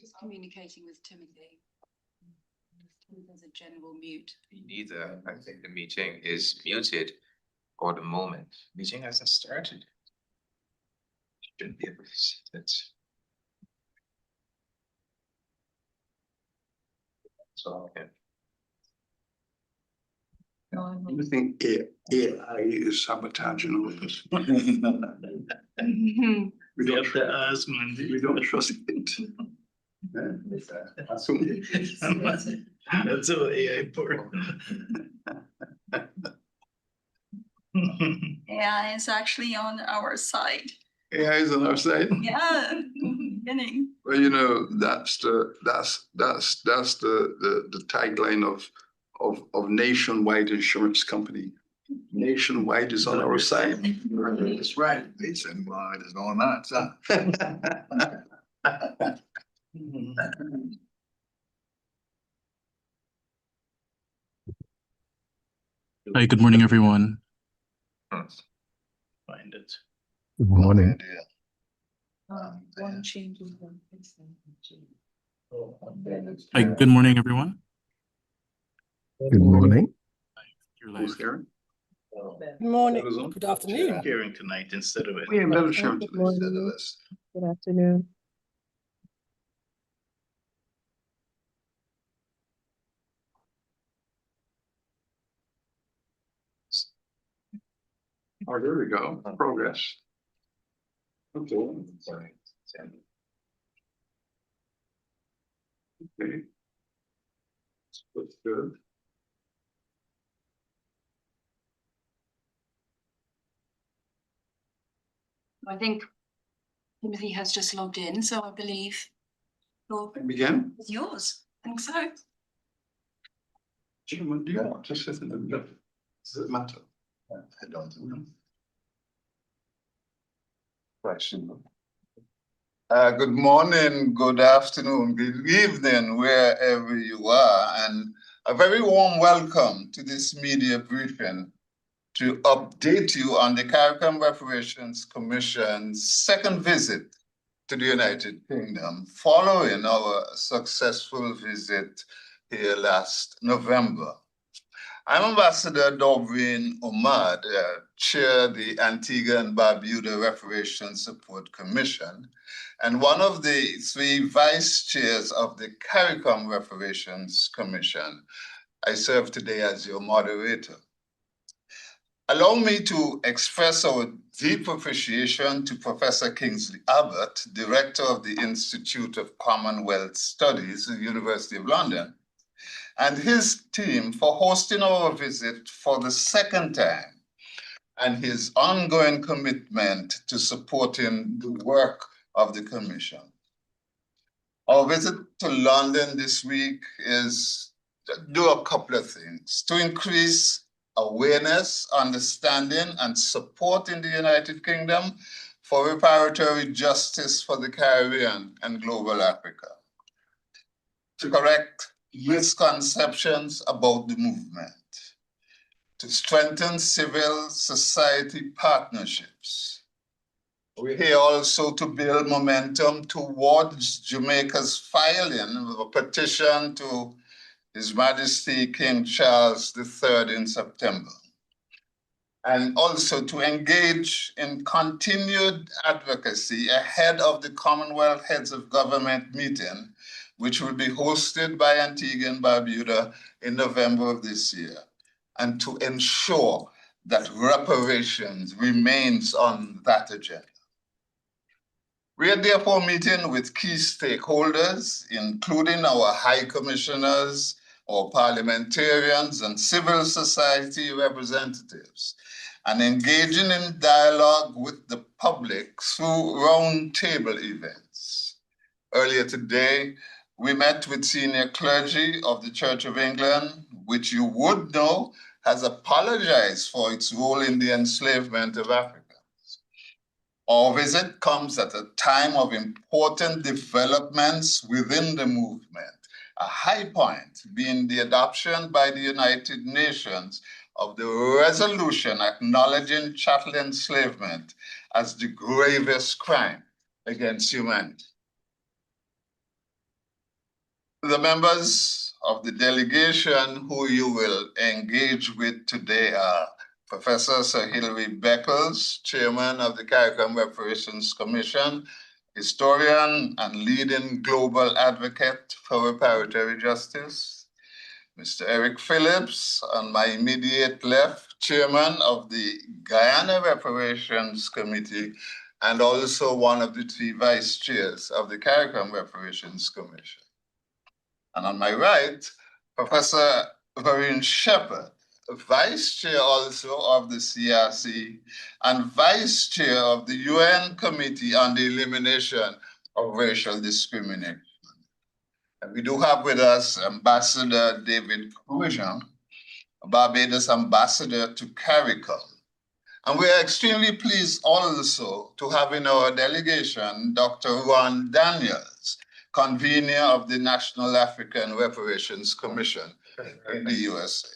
Just communicating with Timothy. There's a general mute. Neither. I think the meeting is muted for the moment. Meeting hasn't started. Shouldn't be able to see that. So, okay. You think AI is sabotaging all of us? We don't trust it. That's all AI for. AI is actually on our side. AI is on our side. Yeah, beginning. Well, you know, that's the tagline of Nationwide Insurance Company. Nationwide is on our side. That's right. Nationwide is on that side. Hi, good morning, everyone. Find it. Good morning. One change is one. Hi, good morning, everyone. Good morning. You're Who's live. here? Good morning. Who's on? Good afternoon. Hearing tonight instead of it. We have better Sharon Good today instead of morning. us. Good afternoon. Oh, there we go. Progress. Okay. Okay. That's good. I think Timothy has just logged in, so I believe And begin. it's yours. I think so. Jim, do you want to sit in the middle? Does it matter? I don't know. Good morning, good afternoon, good evening, wherever you are, and a very warm welcome to this media briefing to update you on the CARICOM Reparations Commission's second visit to the United Kingdom following our successful visit here last November. I'm Ambassador Doreen Omad, chair of the Antigua and Barbuda Reparations Support Commission, and one of the three vice chairs of the CARICOM Reparations Commission. I serve today as your moderator. Allow me to express our deep appreciation to Professor Kingsley Abbott, Director of the Institute of Commonwealth Studies at the University of London, and his team for hosting our visit for the second time, and his ongoing commitment to supporting the work of the Commission. Our visit to London this week is to do a couple of things: to increase awareness, understanding, and support in the United Kingdom for reparatory justice for the Caribbean and global Africa, to correct misconceptions about the movement, to strengthen civil society partnerships. We're here also to build momentum towards Jamaica's filing of a petition to His Majesty King Charles III in September, and also to engage in continued advocacy ahead of the Commonwealth Heads of Government meeting, which will be hosted by Antigua and Barbuda in November of this year, and to ensure that reparations remains on that agenda. We are therefore meeting with key stakeholders, including our high commissioners, our parliamentarians, and civil society representatives, and engaging in dialogue with the public through roundtable events. Earlier today, we met with senior clergy of the Church of England, which you would know has apologized for its role in the enslavement of Africans. Our visit comes at a time of important developments within the movement, a high point being the adoption by the United Nations of the resolution acknowledging chattel enslavement as the gravest crime against humanity. The members of the delegation who you will engage with today are Professor Sir Hilary Beckles, Chairman of the CARICOM Reparations Commission, historian and leading global advocate for reparatory justice. Mr. Eric Phillips, on my immediate left, Chairman of the Guyana Reparations Committee, and also one of the 3 vice chairs of the CARICOM Reparations Commission. And on my right, Professor Varun Shepherd, Vice Chair also of the CRC and Vice Chair of the UN Committee on the Elimination of Racial Discrimination. And we do have with us Ambassador David Cruijan, Barbados Ambassador to CARICOM. And we are extremely pleased also to have in our delegation Dr. Ron Daniels, convener of the National African Reparations Commission in the USA.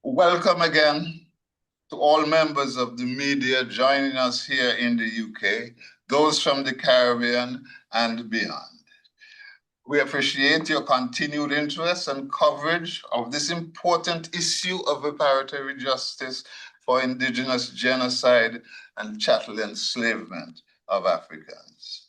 Welcome again to all members of the media joining us here in the UK, those from the Caribbean and beyond. We appreciate your continued interest and coverage of this important issue of reparatory justice for indigenous genocide and chattel enslavement of Africans.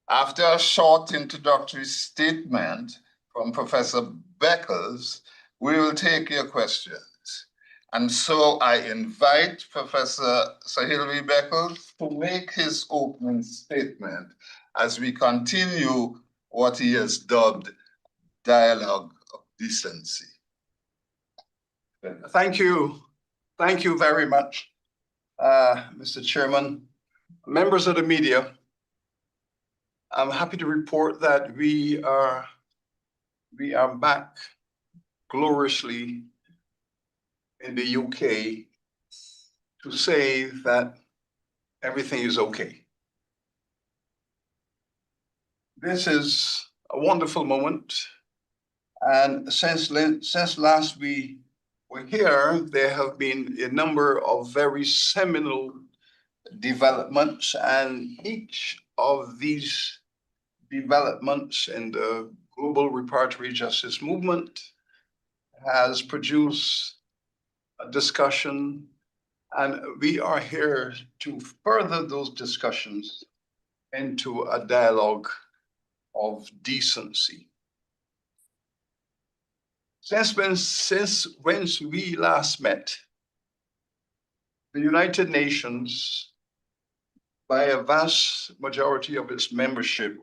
After a short introductory statement from Professor Beckles, we will take your questions. And so I invite Professor Sir Hilary Beckles to make his opening statement as we continue what he has dubbed dialogue of decency. Thank you. Thank you very much, Mr. Chairman. Members of the media, I'm happy to report that we are back gloriously in the UK to say that everything is okay. This is a wonderful moment. And since last we were here, there have been a number of very seminal developments, and each of these developments in the global reparatory justice movement has produced a discussion, and we are here to further those discussions into a dialogue of decency. Since when we last met, the United Nations, by a vast majority of its membership,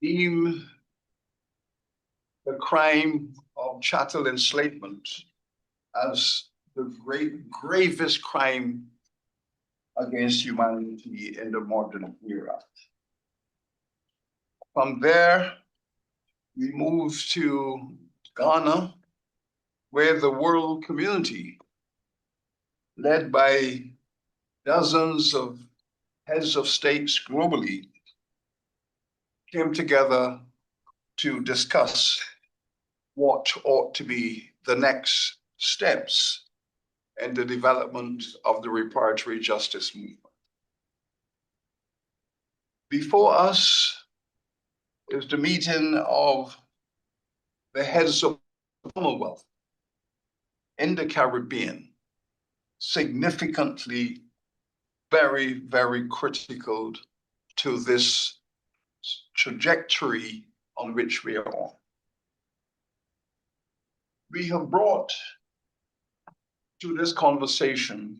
deem the crime of chattel enslavement as the gravest crime against humanity in the modern era. From there, we moved to Ghana, where the world community, led by dozens of heads of states globally, came together to discuss what ought to be the next steps in the development of the reparatory justice movement. Before us is the meeting of the heads of the Commonwealth in the Caribbean, significantly very, very critical to this trajectory on which we are on. We have brought to this conversation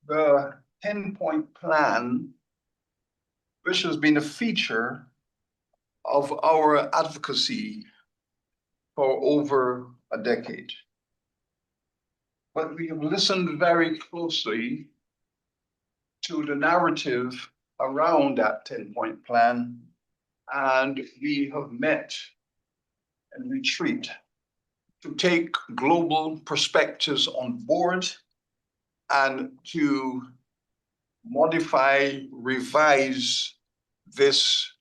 the 10-point plan, which has been a feature of our advocacy for over a decade. But we have listened very closely to the narrative around that 10-point plan, and we have met and retreat to take global perspectives on board and to modify, revise this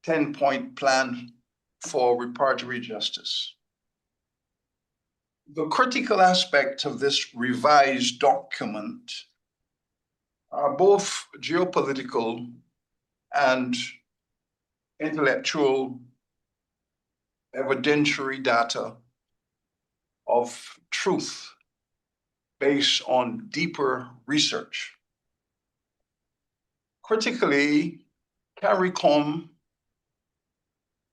10-point plan for reparatory justice. The critical aspects of this revised document are both geopolitical and intellectual evidentiary data of truth based on deeper research. Critically, CARICOM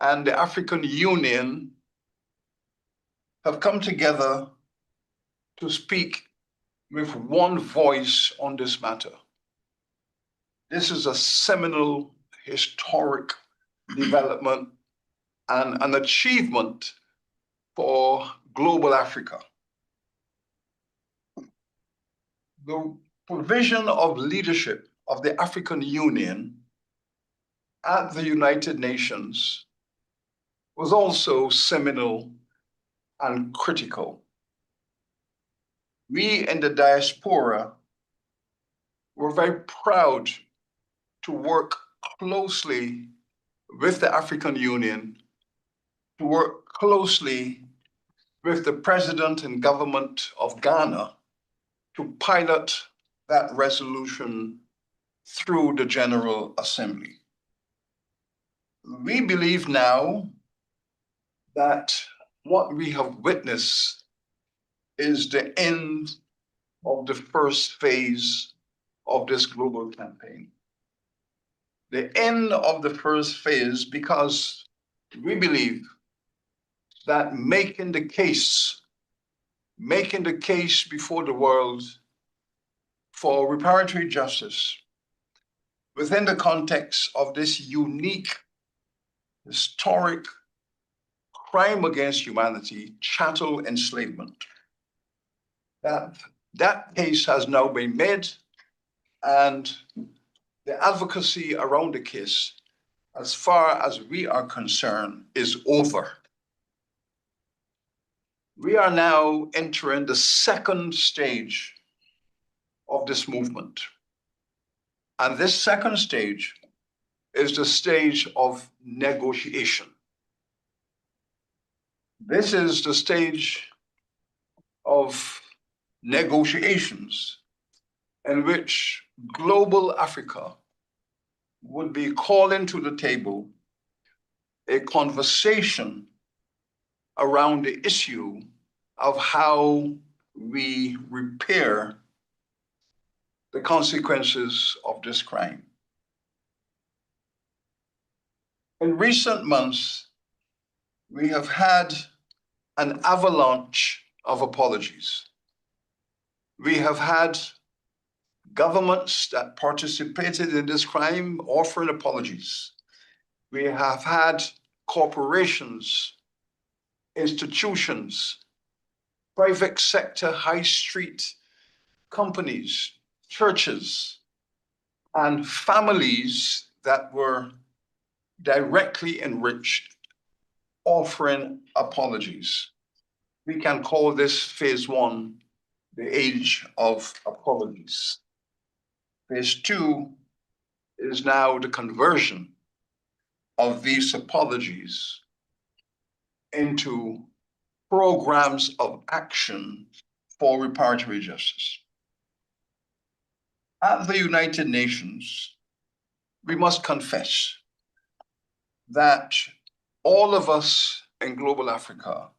and the African Union have come together to speak with one voice on this matter. This is a seminal historic development and an achievement for global Africa. The provision of leadership of the African Union at the United Nations was also seminal and critical. We in the diaspora were very proud to work closely with the African Union, to work closely with the President and government of Ghana to pilot that resolution through the General Assembly. We believe now that what we have witnessed is the end of the first phase of this global campaign. The end of the first phase because we believe that making the case before the world for reparatory justice within the context of this unique, historic crime against humanity, chattel enslavement, that case has now been made, and the advocacy around the case, as far as we are concerned, is over. We are now entering the second stage of this movement. And this second stage is the stage of negotiation. This is the stage of negotiations in which global Africa would be calling to the table a conversation around the issue of how we repair the consequences of this crime. In recent months, we have had an avalanche of apologies. We have had governments that participated in this crime offering apologies. We have had corporations, institutions, private sector, high street companies, churches, and families that were directly enriched offering apologies. We can call this phase one, the age of apologies. Phase two is now the conversion of these apologies into programs of action for reparatory justice. At the United Nations, we must confess that all of us in global Africa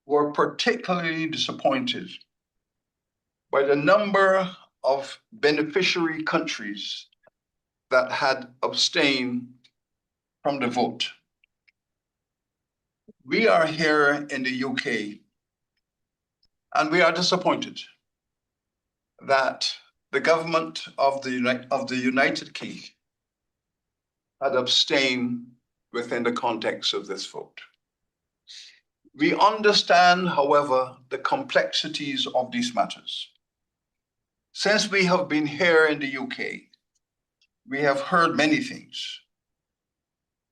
were particularly disappointed by the number of beneficiary countries that had abstained from the vote. We are here in the UK, and we are disappointed that the government of the United Kingdom had abstained within the context of this vote. We understand, however, the complexities of these matters. Since we have been here in the UK, we have heard many things.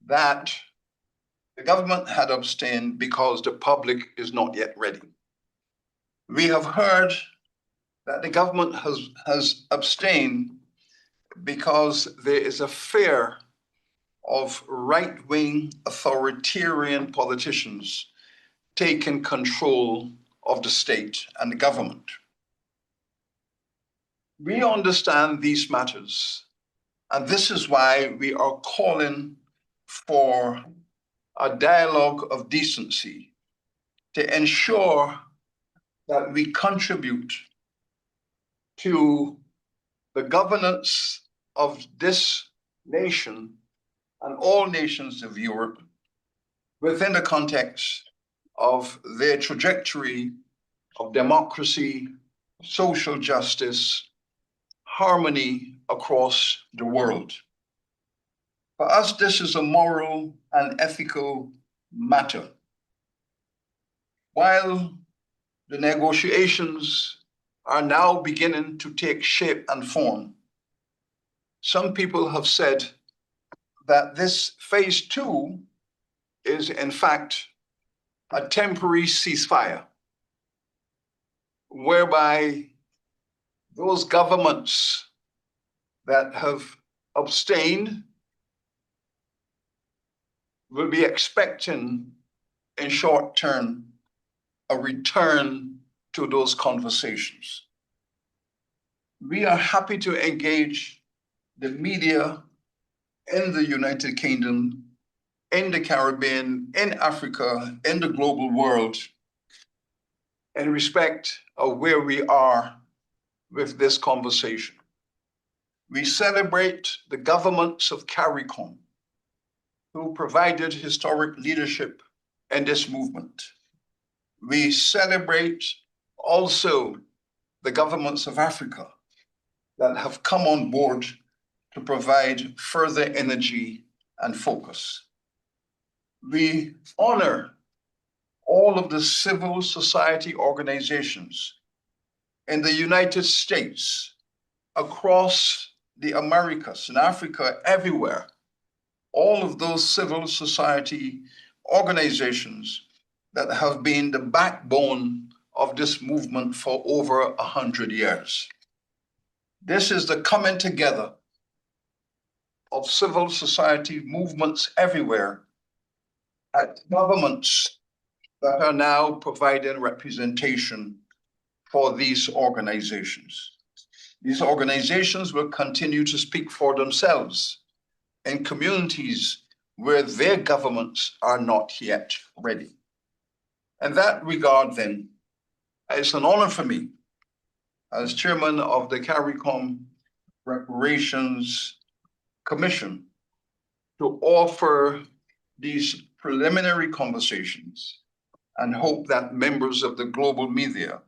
That the government had abstained because the public is not yet ready. We have heard that the government has abstained because there is a fear of right-wing authoritarian politicians taking control of the state and the government. We understand these matters, And this is why we are calling for a dialogue of decency to ensure that we contribute to the governance of this nation and all nations of Europe within the context of their trajectory of democracy, social justice, harmony across the world. For us, this is a moral and ethical matter. While the negotiations are now beginning to take shape and form, some people have said that this phase 2 is in fact a temporary ceasefire, whereby those governments that have abstained will be expecting in short term a return to those conversations. We are happy to engage the media in the United Kingdom, in the Caribbean, in Africa, in the global world, in respect of where we are with this conversation. We celebrate the governments of CARICOM, who provided historic leadership in this movement. We celebrate also the governments of Africa that have come on board to provide further energy and focus. We honor all of the civil society organizations in the United States, across the Americas, in Africa, everywhere. All of those civil society organizations that have been the backbone of this movement for over 100 years. This is the coming together of civil society movements everywhere at governments that are now providing representation for these organizations. These organizations will continue to speak for themselves in communities where their governments are not yet ready. In that regard, then, it's an honor for me as chairman of the CARICOM Reparations Commission to offer these preliminary conversations and hope that members of the global media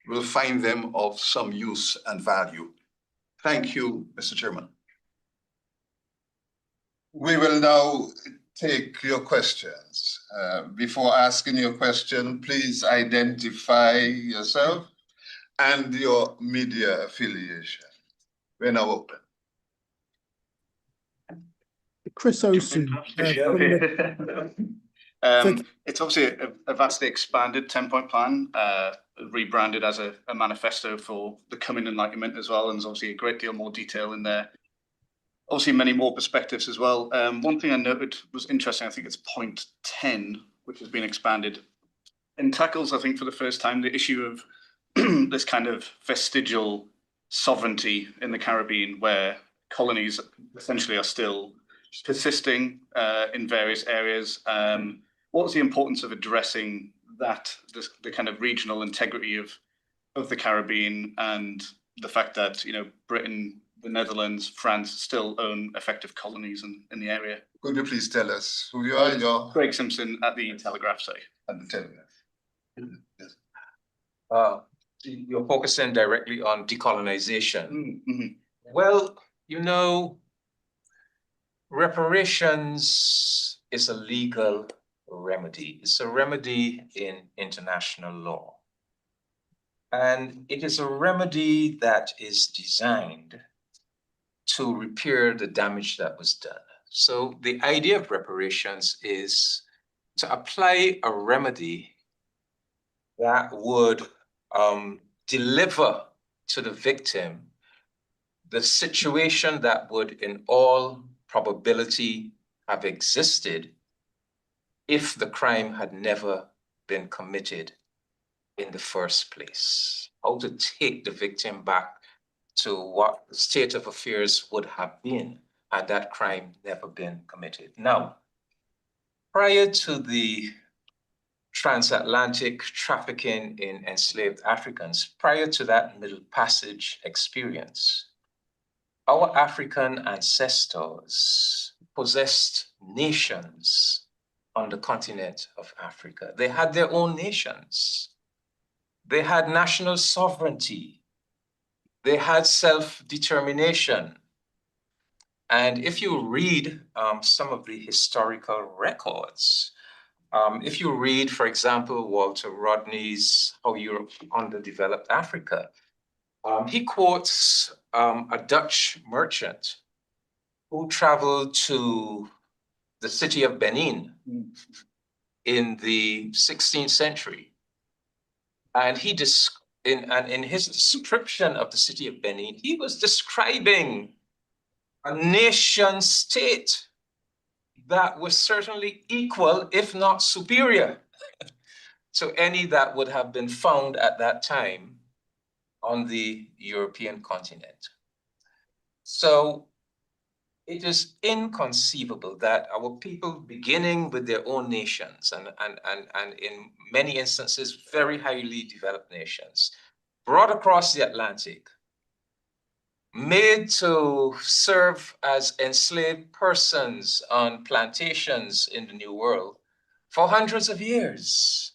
will find them of some use and value. Thank you, Mr. Chairman. We will now take your questions. Before asking your question, please identify yourself and your media affiliation. We're now open. Chris Osu. It's obviously a vastly expanded 10-point plan, rebranded as a manifesto for the coming enlightenment as well, and there's obviously a great deal more detail in there. Obviously, many more perspectives as well. One thing I noted was interesting, I think it's point 10, which has been expanded, and tackles, I think, for the first time, the issue of this kind of vestigial sovereignty in the Caribbean, where colonies essentially are still persisting in various areas. What's the importance of addressing that, the kind of regional integrity of the Caribbean, and the fact that, you know, Britain, the Netherlands, France still own effective colonies in the area? Could you please tell us who you are? Your Craig Simpson at the Telegraph site. At the Telegraph. Yes. You're focusing directly on decolonization. Mm-hmm. Well, you know, reparations is a legal remedy. It's a remedy in international law. And it is a remedy that is designed to repair the damage that was done. So the idea of reparations is to apply a remedy that would deliver to the victim the situation that would in all probability have existed if the crime had never been committed in the first place. How to take the victim back to what the state of affairs would have been had that crime never been committed. Now, prior to the transatlantic trafficking in enslaved Africans, prior to that Middle Passage experience, our African ancestors possessed nations on the continent of Africa. They had their own nations. They had national sovereignty. They had self-determination. And if you read some of the historical records, if you read, for example, Walter Rodney's How Europe Underdeveloped Africa, he quotes a Dutch merchant who traveled to the city of Benin in the 16th century. And in his description of the city of Benin, he was describing a nation state that was certainly equal, if not superior, to any that would have been found at that time on the European continent. So it is inconceivable that our people, beginning with their own nations and in many instances, very highly developed nations, brought across the Atlantic, made to serve as enslaved persons on plantations in the New World for hundreds of years,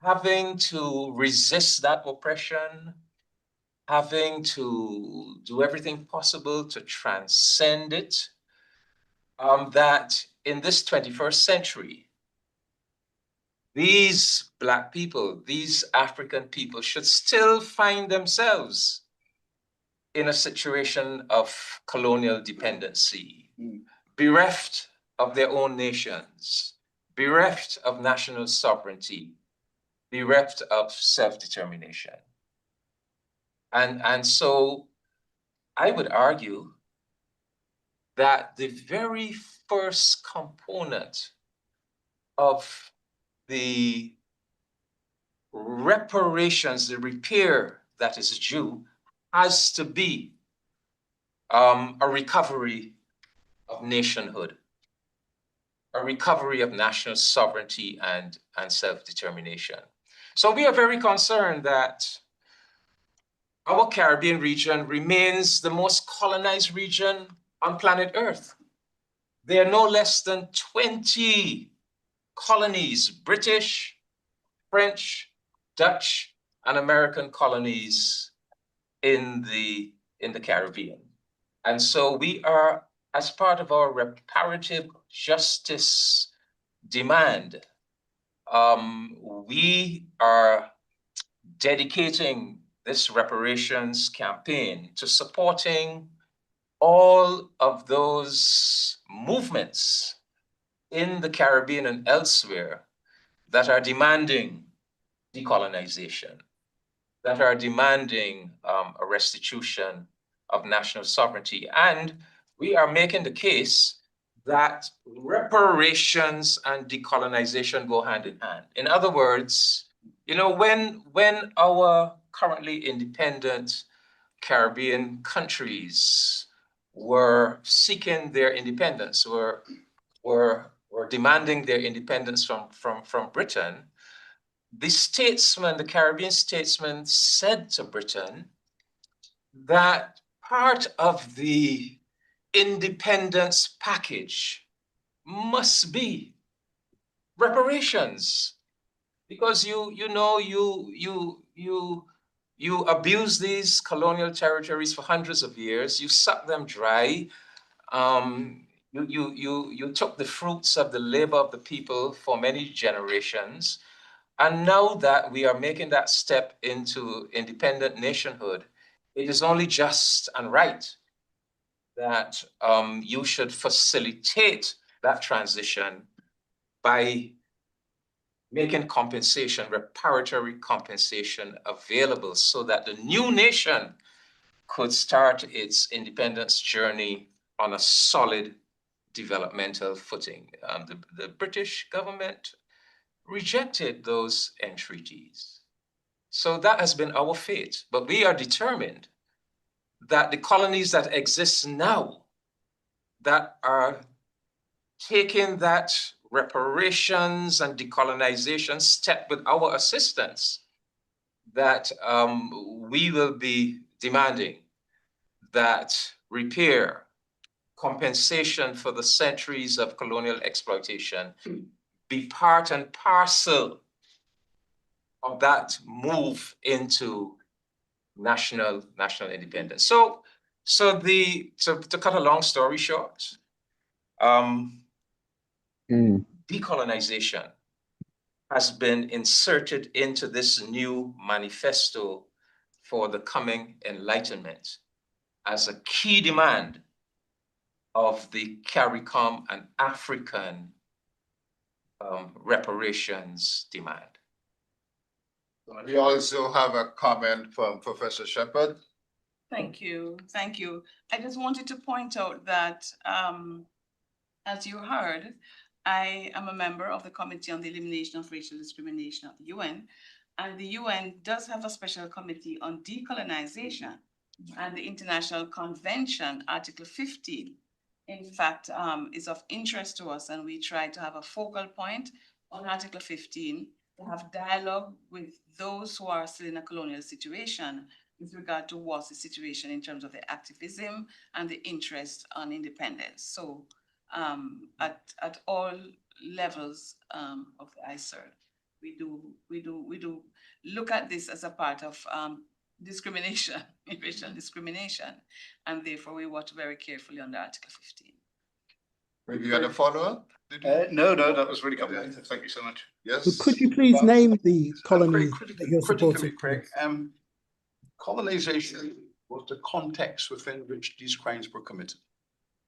having to resist that oppression, having to do everything possible to transcend it, that in this 21st century, these Black people, these African people should still find themselves in a situation of colonial dependency, bereft of their own nations, bereft of national sovereignty, bereft of self-determination. And so I would argue that the very first component of the reparations, the repair that is due, has to be a recovery of nationhood, a recovery of national sovereignty and self-determination. So we are very concerned that our Caribbean region remains the most colonized region on planet Earth. There are no less than 20 colonies, British, French, Dutch, and American colonies in the Caribbean. And so we are, as part of our reparative justice demand, we are dedicating this reparations campaign to supporting all of those movements in the Caribbean and elsewhere that are demanding decolonization, that are demanding a restitution of national sovereignty. And we are making the case that reparations and decolonization go hand in hand. In other words, you know, when our currently independent Caribbean countries were seeking their independence, were demanding their independence from Britain, the Caribbean statesmen said to Britain that part of the independence package must be reparations, because you abuse these colonial territories for hundreds of years, you suck them dry, you took the fruits of the labor of the people for many generations. And now that we are making that step into independent nationhood, it is only just and right that you should facilitate that transition by making compensation, reparatory compensation available so that the new nation could start its independence journey on a solid developmental footing. The British government rejected those entreaties. So that has been our fate. But we are determined that the colonies that exist now that are taking that reparations and decolonization step with our assistance, that we will be demanding that repair, compensation for the centuries of colonial exploitation be part and parcel of that move into national independence. So to cut a long story short, decolonization has been inserted into this new manifesto for the coming Enlightenment as a key demand of the CARICOM and African reparations demand. We also have a comment from Professor Shepherd. Thank you. Thank you. I just wanted to point out that, as you heard, I am a member of the Committee on the Elimination of Racial Discrimination at the UN, and the UN does have a special committee on decolonization, and the International Convention, Article 15, in fact, is of interest to us, and we try to have a focal point on Article 15 to have dialogue with those who are still in a colonial situation with regard to what's the situation in terms of the activism and the interest on independence. So at all levels of the ICER, we do look at this as a part of discrimination, racial discrimination, and therefore we watch very carefully under Article 15. You got a follow-up? No, that was really comprehensive. Thank you so much. Yes. Could you please name the colonies that you're Critically, supporting? Craig, colonization was the context within which these crimes were committed.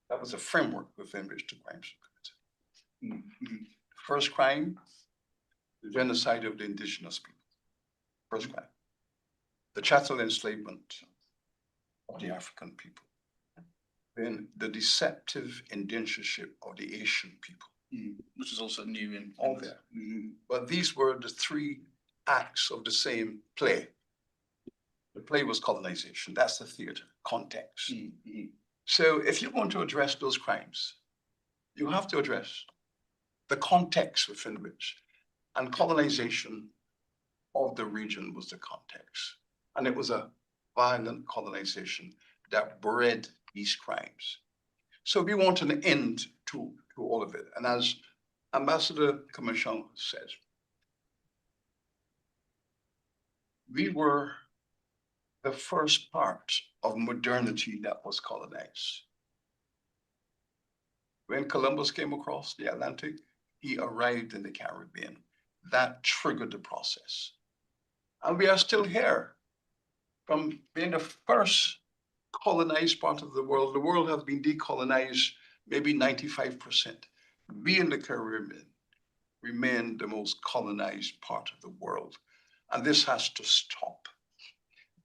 That was the framework within which the crimes were committed. First crime, the genocide of the indigenous people. First crime. The chattel enslavement of the African people. Then the deceptive indentureship of the Asian people. Which is also new in All there. But these were the three acts of the same play. The play was colonization. That's the theater context. So if you want to address those crimes, you have to address the context within which, and colonization of the region was the context. And it was a violent colonization that bred these crimes. So we want an end to all of it. And as Ambassador Commission said, we were the first part of modernity that was colonized. When Columbus came across the Atlantic, he arrived in the Caribbean. That triggered the process. And we are still here. From being the first colonized part of the world has been decolonized maybe 95%. We in the Caribbean remain the most colonized part of the world. And this has to stop.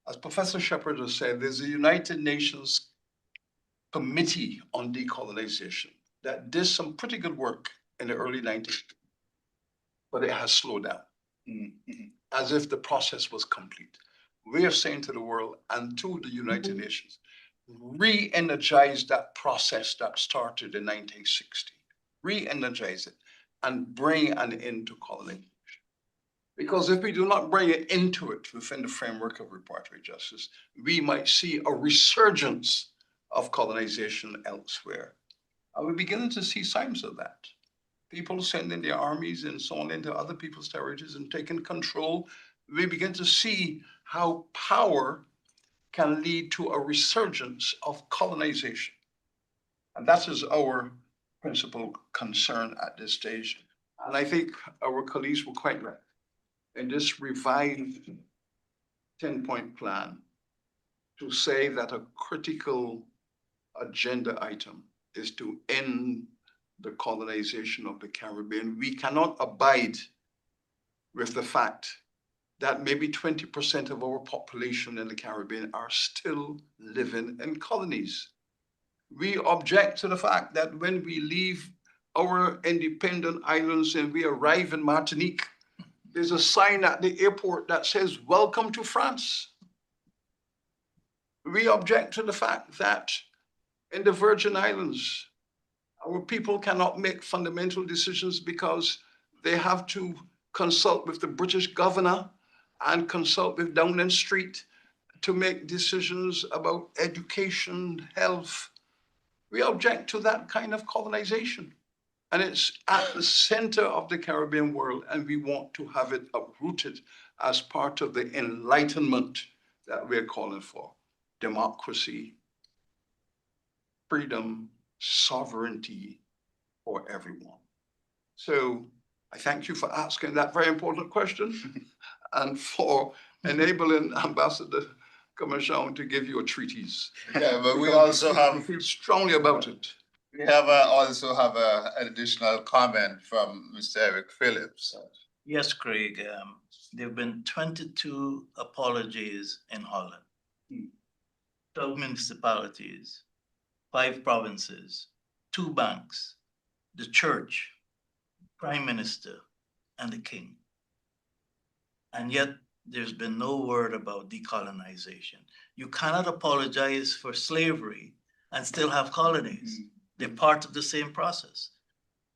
As Professor Shepherd has said, there's a United Nations Committee on Decolonization that did some pretty good work in the early 90s, but it has slowed down, as if the process was complete. We are saying to the world and to the United Nations, re-energize that process that started in 1960, re-energize it and bring an end to colonization. Because if we do not bring it into it within the framework of reparatory justice, we might see a resurgence of colonization elsewhere. And we're beginning to see signs of that. People sending their armies and so on into other people's territories and taking control. We begin to see how power can lead to a resurgence of colonization. And that is our principal concern at this stage. And I think our colleagues were quite right. In this revived 10-point plan, to say that a critical agenda item is to end the colonization of the Caribbean. We cannot abide with the fact that maybe 20% of our population in the Caribbean are still living in colonies. We object to the fact that when we leave our independent islands and we arrive in Martinique, there's a sign at the airport that says, "Welcome to France." We object to the fact that in the Virgin Islands, Our people cannot make fundamental decisions because they have to consult with the British governor and consult with Downing Street to make decisions about education, health. We object to that kind of colonization. And it's at the center of the Caribbean world, and we want to have it uprooted as part of the enlightenment that we're calling for. Democracy, freedom, sovereignty for everyone. So I thank you for asking that very important question and for enabling Ambassador Commission to give you a treatise. Yeah, but we also have. We feel strongly about it. We have also have an additional comment from Mr. Eric Phillips. Yes, Craig. There have been 22 apologies in Holland. 12 municipalities, 5 provinces, 2 banks, the church, prime minister, and the king. And yet there's been no word about decolonization. You cannot apologize for slavery and still have colonies. They're part of the same process.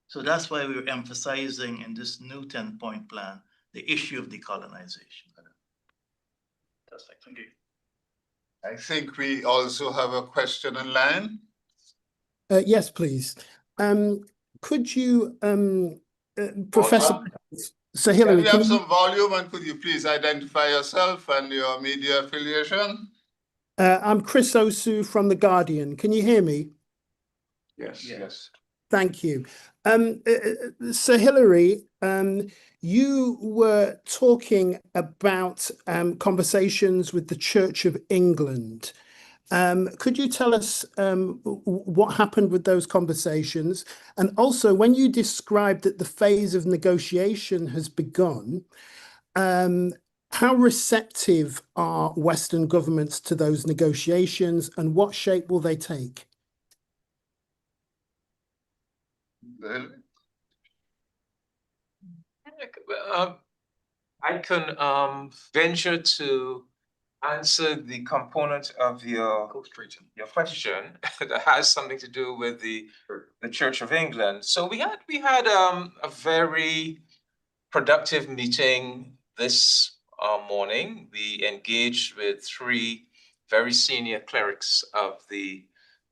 So that's why we're emphasizing in this new 10-point plan, the issue of decolonization. Fantastic, thank you. I think we also have a question in line. Yes, please. Could you, Professor Sir Hilary, Can we have some volume, and could you please identify yourself and your media affiliation? I'm Chris Osu from The Guardian. Can you hear me? Yes, yes. Thank you. Sir Hilary, you were talking about conversations with the Church of England. Could you tell us what happened with those conversations? And also, when you described that the phase of negotiation has begun, how receptive are Western governments to those negotiations, and what shape will they take? I can venture to answer the component of your question that has something to do with the Church of England. So we had a very productive meeting this morning. We engaged with 3 very senior clerics of the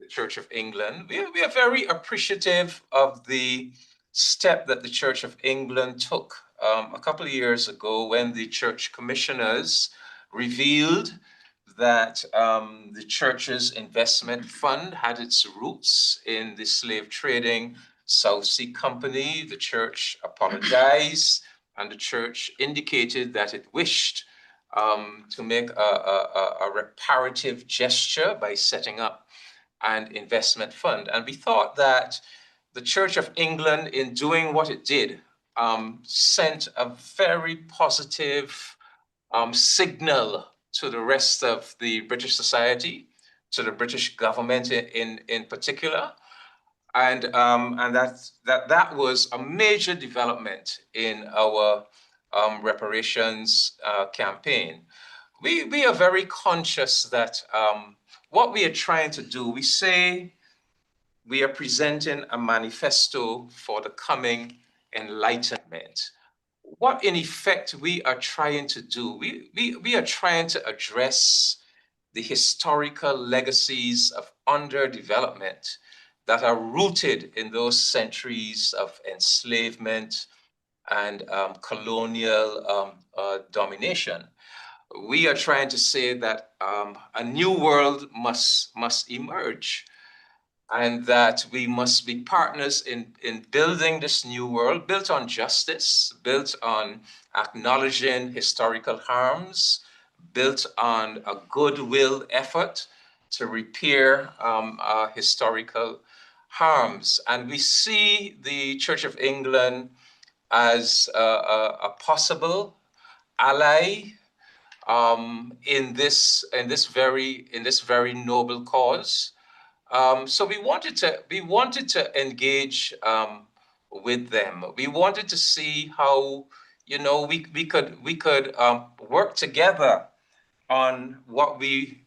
Church of England. We are very appreciative of the step that the Church of England took a couple of years ago when the church commissioners revealed that the church's investment fund had its roots in the slave trading South Sea Company. The church apologized, and the church indicated that it wished to make a reparative gesture by setting up an investment fund. And we thought that the Church of England, in doing what it did, sent a very positive signal to the rest of the British society, to the British government in particular, and that was a major development in our reparations campaign. We are very conscious that what we are trying to do, we say we are presenting a manifesto for the coming enlightenment. What in effect we are trying to do, we are trying to address the historical legacies of underdevelopment that are rooted in those centuries of enslavement and colonial domination. We are trying to say that a new world must emerge, and that we must be partners in building this new world, built on justice, built on acknowledging historical harms, built on a goodwill effort to repair historical harms. And we see the Church of England as a possible ally in this very noble cause. So we wanted to engage with them. We wanted to see how, you know, we could work together on what we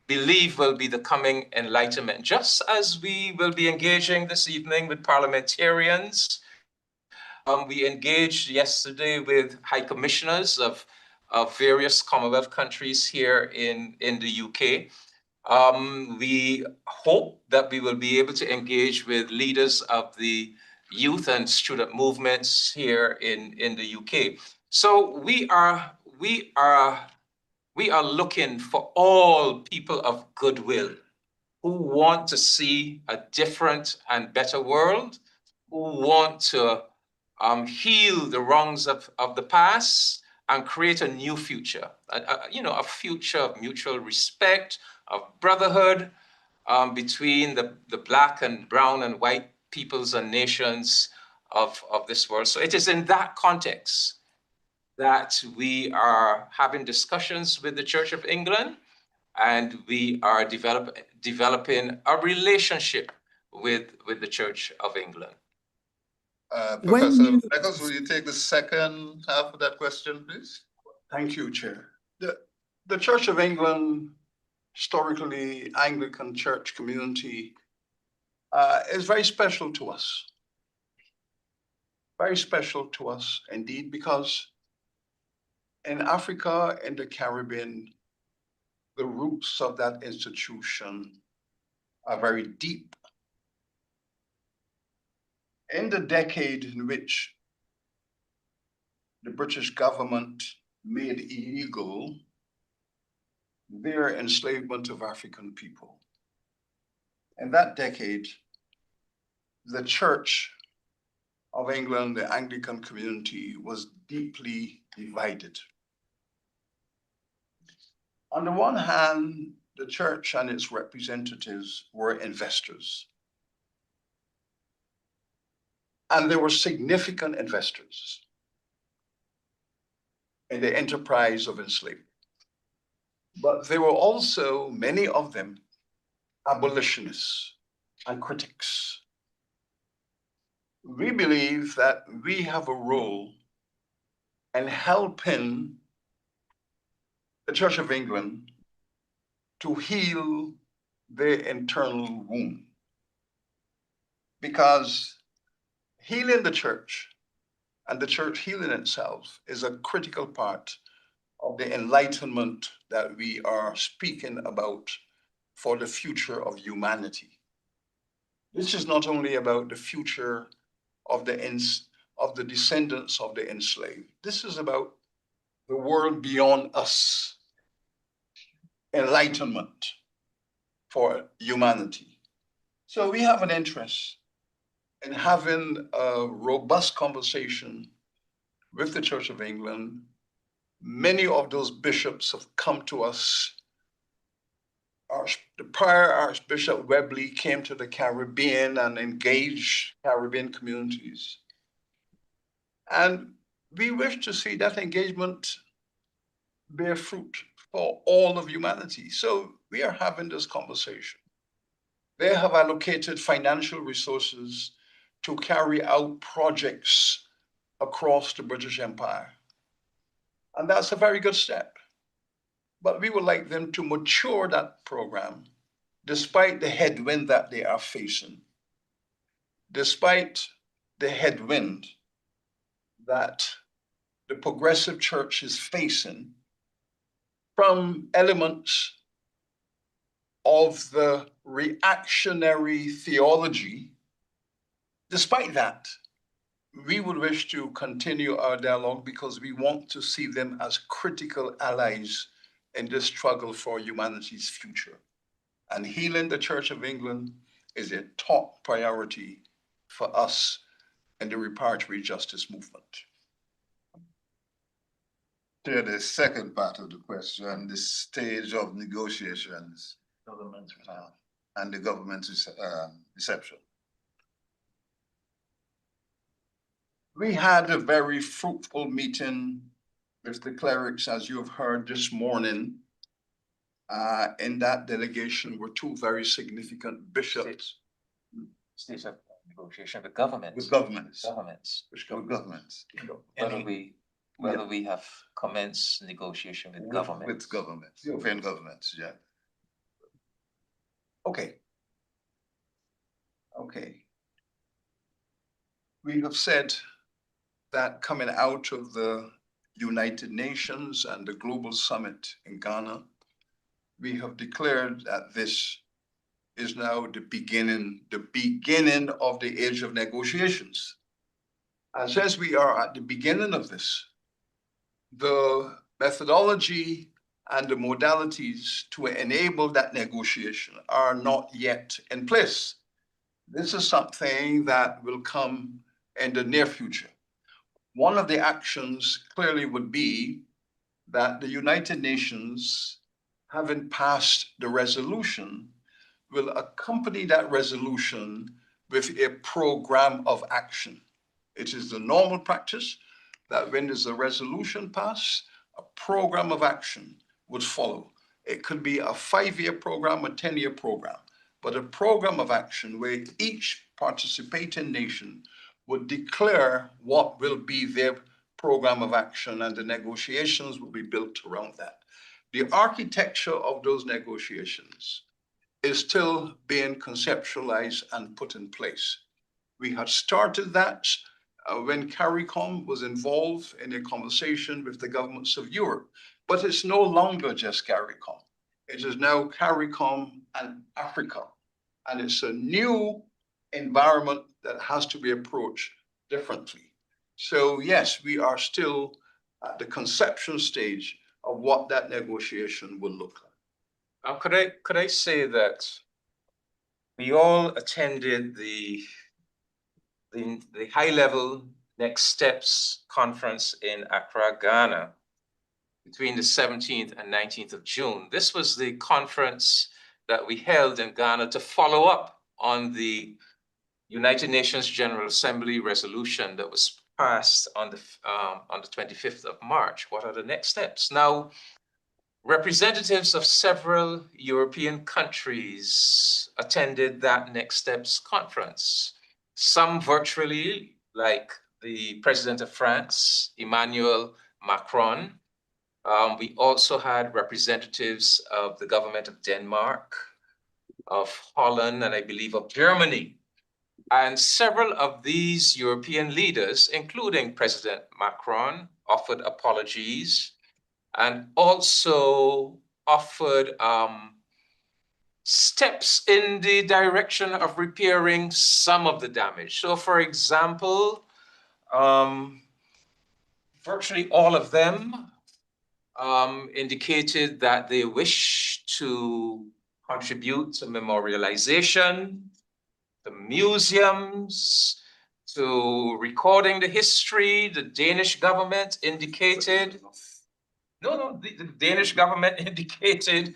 believe will be the coming enlightenment. Just as we will be engaging this evening with parliamentarians, we engaged yesterday with high commissioners of various Commonwealth countries here in the UK. We hope that we will be able to engage with leaders of the youth and student movements here in the UK. So we are looking for all people of goodwill who want to see a different and better world, who want to heal the wrongs of the past and create a new future, a future of mutual respect, of brotherhood between the black and brown and white peoples and nations of this world. So it is in that context that we are having discussions with the Church of England, and we are developing a relationship with the Church of England. Professor Nichols, will you take the second half of that question, please? Thank you, Chair. The Church of England, historically Anglican church community, is very special to us. Very special to us indeed, because in Africa and the Caribbean, the roots of that institution are very deep. In the decade in which the British government made illegal their enslavement of African people, in that decade, the Church of England, the Anglican community, was deeply divided. On the one hand, the church and its representatives were investors. And there were significant investors in the enterprise of enslavement. But there were also, many of them, abolitionists and critics. We believe that we have a role in helping the Church of England to heal their internal wound. Because healing the church and the church healing itself is a critical part of the enlightenment that we are speaking about for the future of humanity. This is not only about the future of the descendants of the enslaved. This is about the world beyond us, enlightenment for humanity. So we have an interest in having a robust conversation with the Church of England. Many of those bishops have come to us. The prior Archbishop Webley came to the Caribbean and engaged Caribbean communities. And we wish to see that engagement bear fruit for all of humanity. So we are having this conversation. They have allocated financial resources to carry out projects across the British Empire. And that's a very good step. But we would like them to mature that program despite the headwind that they are facing, despite the headwind that the progressive church is facing from elements of the reactionary theology. Despite that, we would wish to continue our dialogue because we want to see them as critical allies in this struggle for humanity's future. And healing the Church of England is a top priority for us in the reparatory justice movement. To the second part of the question, the stage of negotiations and the government's reception. We had a very fruitful meeting with the clerics, as you have heard this morning. In that delegation were two very significant bishops. Stage of negotiation with governments. With governments. With governments. Whether we have commenced negotiation with governments. With governments, European governments, yeah. Okay. Okay. We have said that coming out of the United Nations and the Global Summit in Ghana, we have declared that this is now the beginning of the age of negotiations. And since we are at the beginning of this, the methodology and the modalities to enable that negotiation are not yet in place. This is something that will come in the near future. One of the actions clearly would be that the United Nations, having passed the resolution, will accompany that resolution with a program of action. It is the normal practice that when there's a resolution passed, a program of action would follow. It could be a 5-year program, a 10-year program, but a program of action where each participating nation would declare what will be their program of action, and the negotiations will be built around that. The architecture of those negotiations is still being conceptualized and put in place. We had started that when CARICOM was involved in a conversation with the governments of Europe, but it's no longer just CARICOM. It is now CARICOM and Africa, and it's a new environment that has to be approached differently. So yes, we are still at the conception stage of what that negotiation will look like. Could I say that we all attended the high-level Next Steps conference in Accra, Ghana, between the 17th and 19th of June. This was the conference that we held in Ghana to follow up on the United Nations General Assembly resolution that was passed on the 25th of March. What are the next steps? Now, representatives of several European countries attended that Next Steps conference, some virtually, like the President of France, Emmanuel Macron. We also had representatives of the government of Denmark, of Holland, and I believe of Germany. And several of these European leaders, including President Macron, offered apologies and also offered steps in the direction of repairing some of the damage. So for example, virtually all of them indicated that they wish to contribute to memorialization, to museums, to recording the history. The Danish government indicated, the Danish government indicated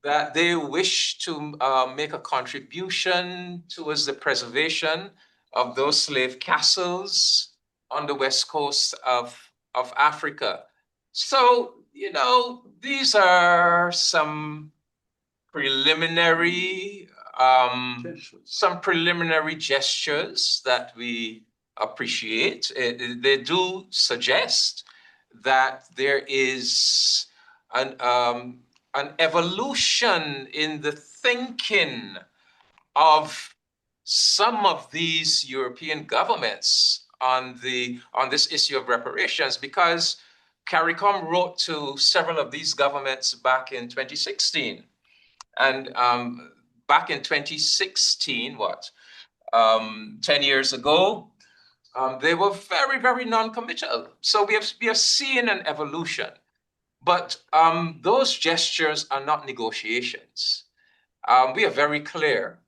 that they wish to make a contribution towards the preservation of those slave castles on the west coast of Africa. So, you know, these are some preliminary gestures that we appreciate. They do suggest that there is an evolution in the thinking of some of these European governments on this issue of reparations, because CARICOM wrote to several of these governments back in 2016. And back in 2016, 10 years ago, they were very, very non-committal. So we have seen an evolution. But those gestures are not negotiations. We are very clear.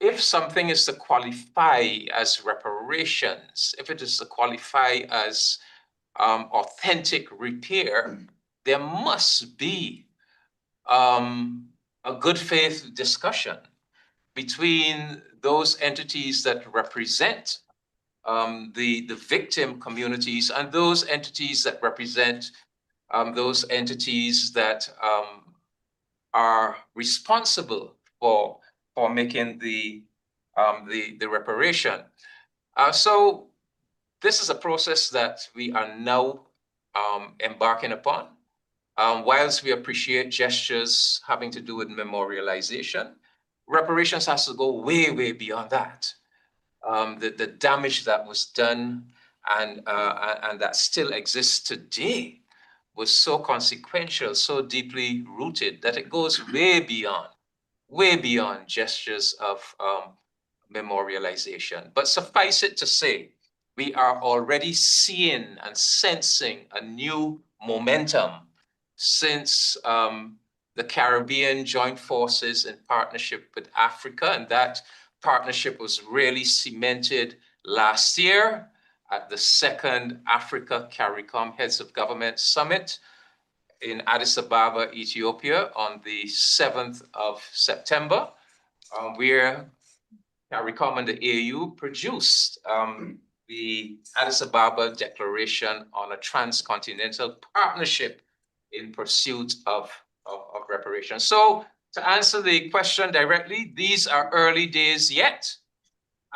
If something is to qualify as reparations, if it is to qualify as authentic repair, there must be a good faith discussion between those entities that represent the victim communities and those entities that represent those entities that are responsible for making the reparation. So this is a process that we are now embarking upon. Whilst we appreciate gestures having to do with memorialization, reparations has to go way, way beyond that. The damage that was done and that still exists today was so consequential, so deeply rooted that it goes way beyond gestures of memorialization. But suffice it to say, we are already seeing and sensing a new momentum since the Caribbean joined forces in partnership with Africa, and that partnership was really cemented last year at the second Africa CARICOM Heads of Government Summit in Addis Ababa, Ethiopia on the 7th of September, where CARICOM and the AU produced the Addis Ababa Declaration on a Transcontinental Partnership in Pursuit of Reparations. So to answer the question directly, these are early days yet.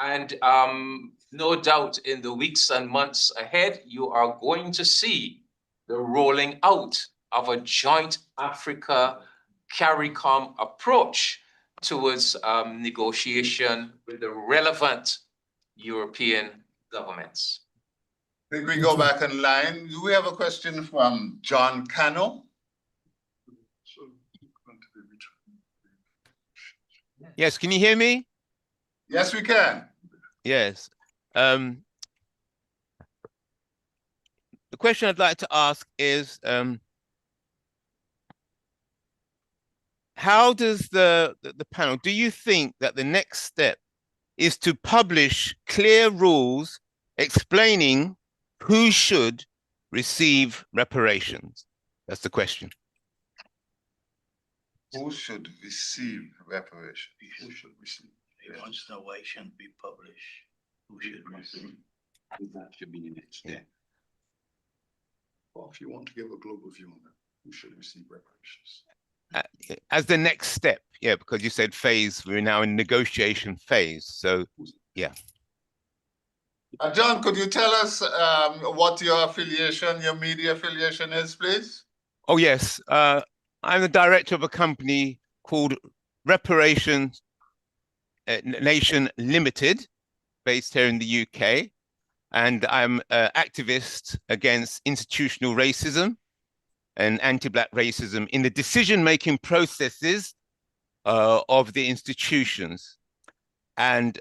And no doubt in the weeks and months ahead, you are going to see the rolling out of a joint Africa CARICOM approach towards negotiation with the relevant European governments. I think we go back in line. Do we have a question from John Cano? Yes, can you hear me? Yes, we can. Yes. The question I'd like to ask is, how does the panel, do you think that the next step is to publish clear rules explaining who should receive reparations? That's the question. Who should receive reparations? Who should receive? He wants to know why it shouldn't be published. Who should receive? That should be the next step. Well, if you want to give a global view on that, who should receive reparations? As the next step, yeah, because you said phase, we're now in negotiation phase. So, yeah. John, could you tell us what your affiliation, your media affiliation is, please? Oh, yes. I'm the director of a company called Reparations Nation Limited, based here in the UK. And I'm an activist against institutional racism and anti-Black racism in the decision-making processes of the institutions. And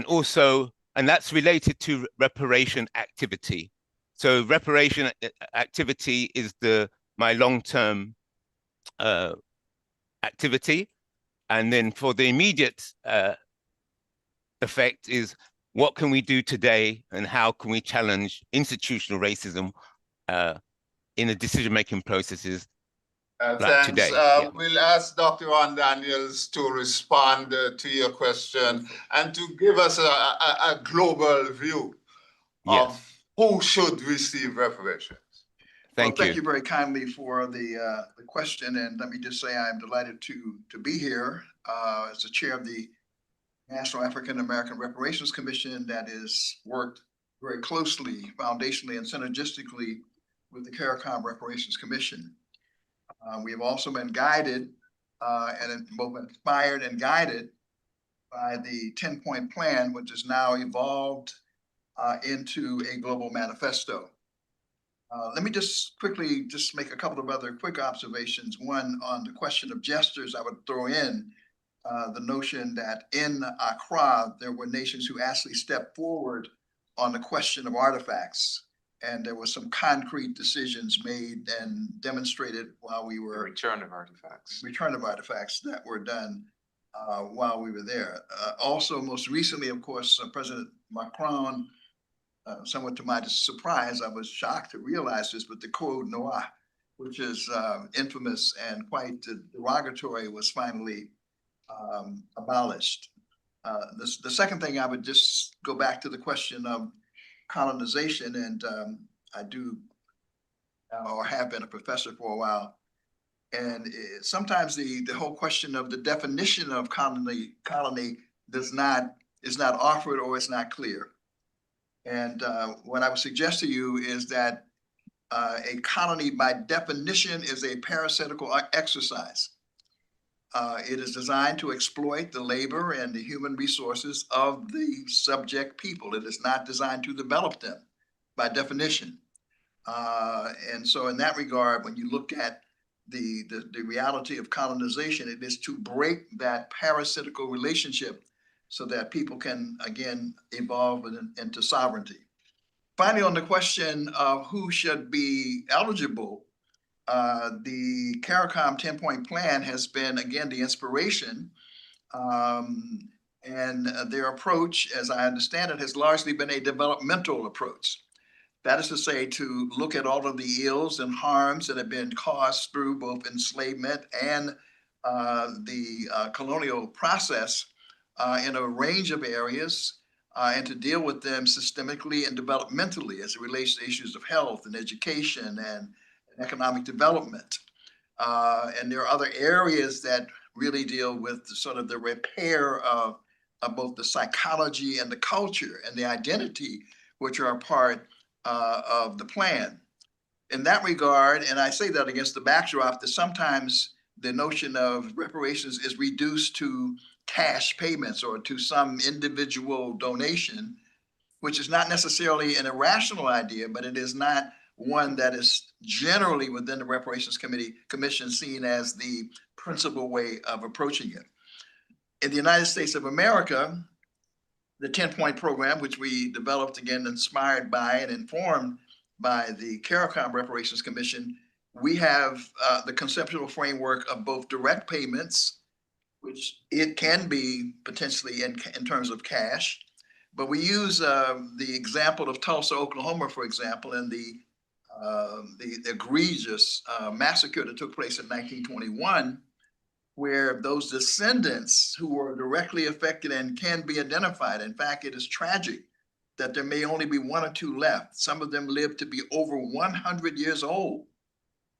also, and that's related to reparation activity. So reparation activity is my long-term activity. And then for the immediate effect is, what can we do today and how can we challenge institutional racism in the decision-making processes like thanks. today? Yeah. We'll ask Dr. Ron Daniels to respond to your question and to give us a global view of who should receive reparations. Thank Thank you very kindly for the question, and let me just say I'm delighted to be here as the chair of the National African American Reparations Commission that has worked very closely, foundationally, and synergistically with the CARICOM Reparations Commission. We have also been guided and both inspired and guided by the 10-point plan, which has now evolved into a global manifesto. Let me just quickly make a couple of other quick observations. One, on the question of gestures, I would throw in the notion that in Accra, there were nations who actually stepped forward on the question of artifacts. And there were some concrete decisions made and demonstrated while we were— Return of artifacts that were done while we were there. Also, most recently, of course, President Macron, somewhat to my surprise, I was shocked to realize this, but the Code Noir, which is infamous and quite derogatory, was finally abolished. The second thing, I would just go back to the question of colonization, and I do or have been a professor for a while. And sometimes the whole question of the definition of colony is not offered or it's not clear. And what I would suggest to you is that a colony by definition is a parasitical exercise. It is designed to exploit the labor and the human resources of the subject people. It is not designed to develop them by definition. And so in that regard, when you look at the reality of colonization, it is to break that parasitical relationship so that people can, again, evolve into sovereignty. Finally, on the question of who should be eligible, the CARICOM 10-point plan has been, again, the inspiration. And their approach, as I understand it, has largely been a developmental approach. That is to say, to look at all of the ills and harms that have been caused through both enslavement and the colonial process in a range of areas, and to deal with them systemically and developmentally as it relates to issues of health and education and economic development. And there are other areas that really deal with sort of the repair of both the psychology and the culture and the identity, which are a part of the plan. In that regard, and I say that against the backdrop that sometimes the notion of reparations is reduced to cash payments or to some individual donation, which is not necessarily an irrational idea, but it is not one that is generally within the Reparations Commission seen as the principal way of approaching it. In the United States of America, the 10-point program, which we developed, again, inspired by and informed by the CARICOM Reparations Commission, we have the conceptual framework of both direct payments, which it can be potentially in terms of cash, but we use the example of Tulsa, Oklahoma, for example, and the egregious massacre that took place in 1921, where those descendants who were directly affected and can be identified. In fact, it is tragic that there may only be one or two left. Some of them lived to be over 100 years old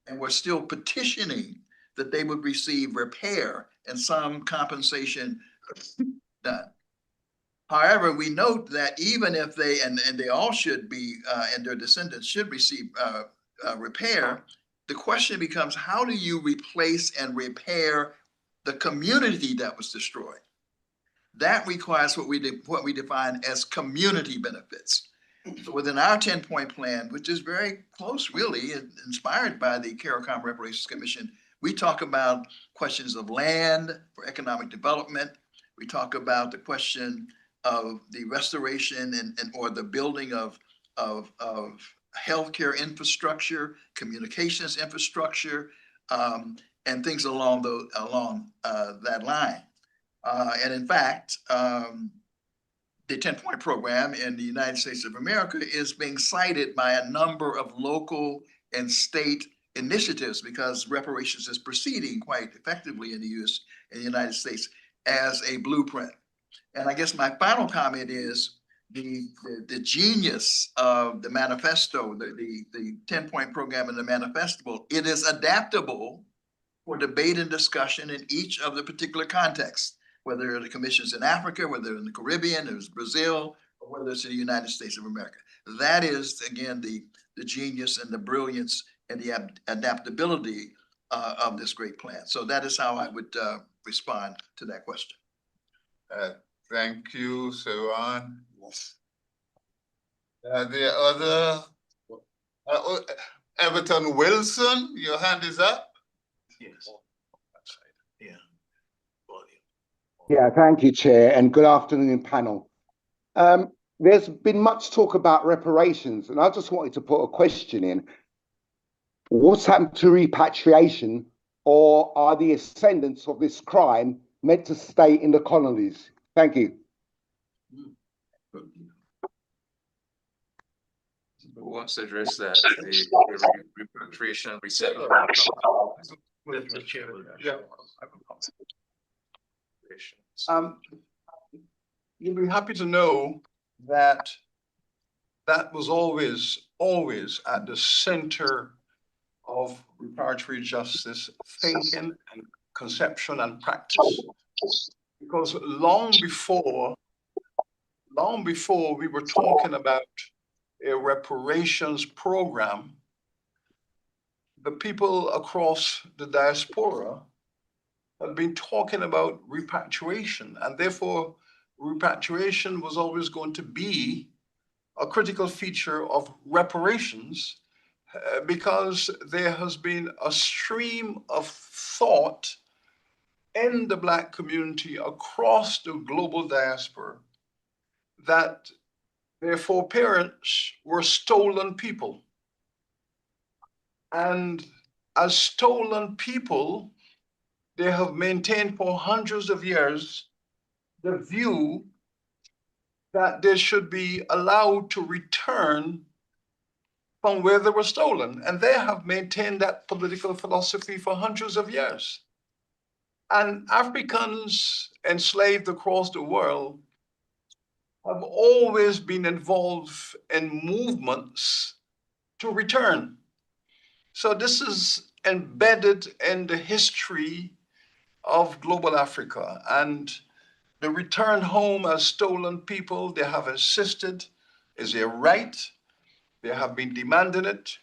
and were still petitioning that they would receive repair and some compensation done. However, we note that even if they, and they all should be, and their descendants should receive repair, the question becomes, how do you replace and repair the community that was destroyed? That requires what we define as community benefits. So within our 10-point plan, which is very close, really, inspired by the CARICOM Reparations Commission, we talk about questions of land for economic development. We talk about the question of the restoration and or the building of healthcare infrastructure, communications infrastructure, and things along that line. And in fact, the 10-point program in the United States of America is being cited by a number of local and state initiatives because reparations is proceeding quite effectively in the United States as a blueprint. And I guess my final comment is the genius of the manifesto, the 10-point program and the manifesto, it is adaptable for debate and discussion in each of the particular contexts, whether the commission's in Africa, whether in the Caribbean, or Brazil, or whether it's in the United States of America. That is, again, the genius and the brilliance and the adaptability of this great plan. So that is how I would respond to that question. Thank you, Saran. The other, Everton Wilson, your hand is up. Yes. Yeah. Yeah, thank you, Chair, and good afternoon, panel. There's been much talk about reparations, and I just wanted to put a question in. What's happened to repatriation, or are the ascendants of this crime meant to stay in the colonies? Thank you. Who wants to address that? The repatriation and resettlement. You'll be happy to know that that was always at the center of reparatory justice thinking and conception and practice. Because long before we were talking about a reparations program, the people across the diaspora have been talking about repatriation, and therefore repatriation was always going to be a critical feature of reparations, because there has been a stream of thought in the Black community across the global diaspora that their foreparents were stolen people. And as stolen people, they have maintained for hundreds of years the view that they should be allowed to return from where they were stolen. And they have maintained that political philosophy for hundreds of years. And Africans enslaved across the world have always been involved in movements to return. So this is embedded in the history of global Africa. And the return home as stolen people, they have insisted is a right. They have been demanding it.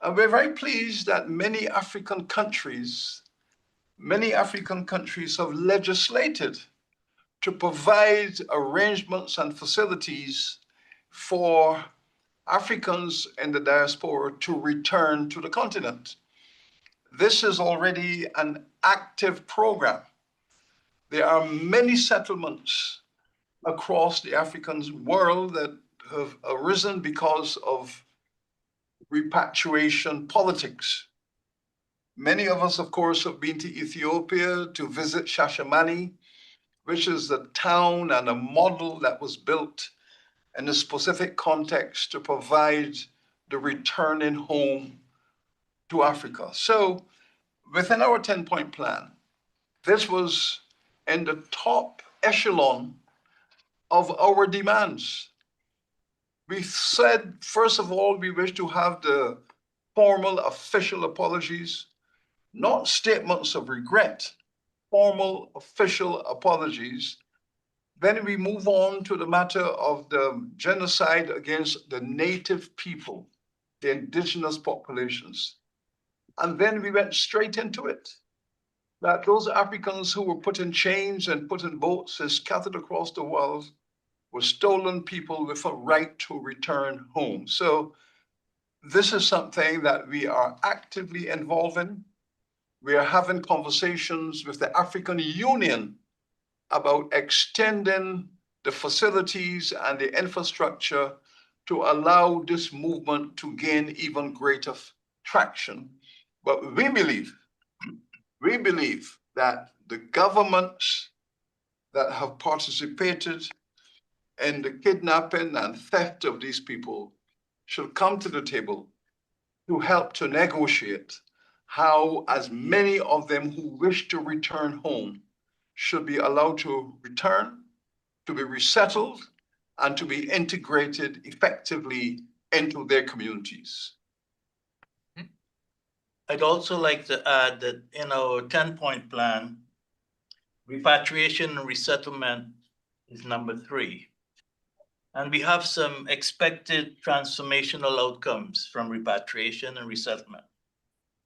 And we're very pleased that many African countries have legislated to provide arrangements and facilities for Africans in the diaspora to return to the continent. This is already an active program. There are many settlements across the African world that have arisen because of repatriation politics. Many of us, of course, have been to Ethiopia to visit Shashamani, which is a town and a model that was built in a specific context to provide the returning home to Africa. So within our 10-point plan, this was in the top echelon of our demands. We said, first of all, we wish to have the formal official apologies, not statements of regret, formal official apologies. Then we move on to the matter of the genocide against the native people, the indigenous populations. And then we went straight into it, that those Africans who were put in chains and put in boats and scattered across the world were stolen people with a right to return home. So this is something that we are actively involved in. We are having conversations with the African Union about extending the facilities and the infrastructure to allow this movement to gain even greater traction. But we believe that the governments that have participated in the kidnapping and theft of these people should come to the table to help to negotiate how as many of them who wish to return home should be allowed to return, to be resettled, and to be integrated effectively into their communities. I'd also like to add that in our 10-point plan, repatriation and resettlement is number 3. And we have some expected transformational outcomes from repatriation and resettlement.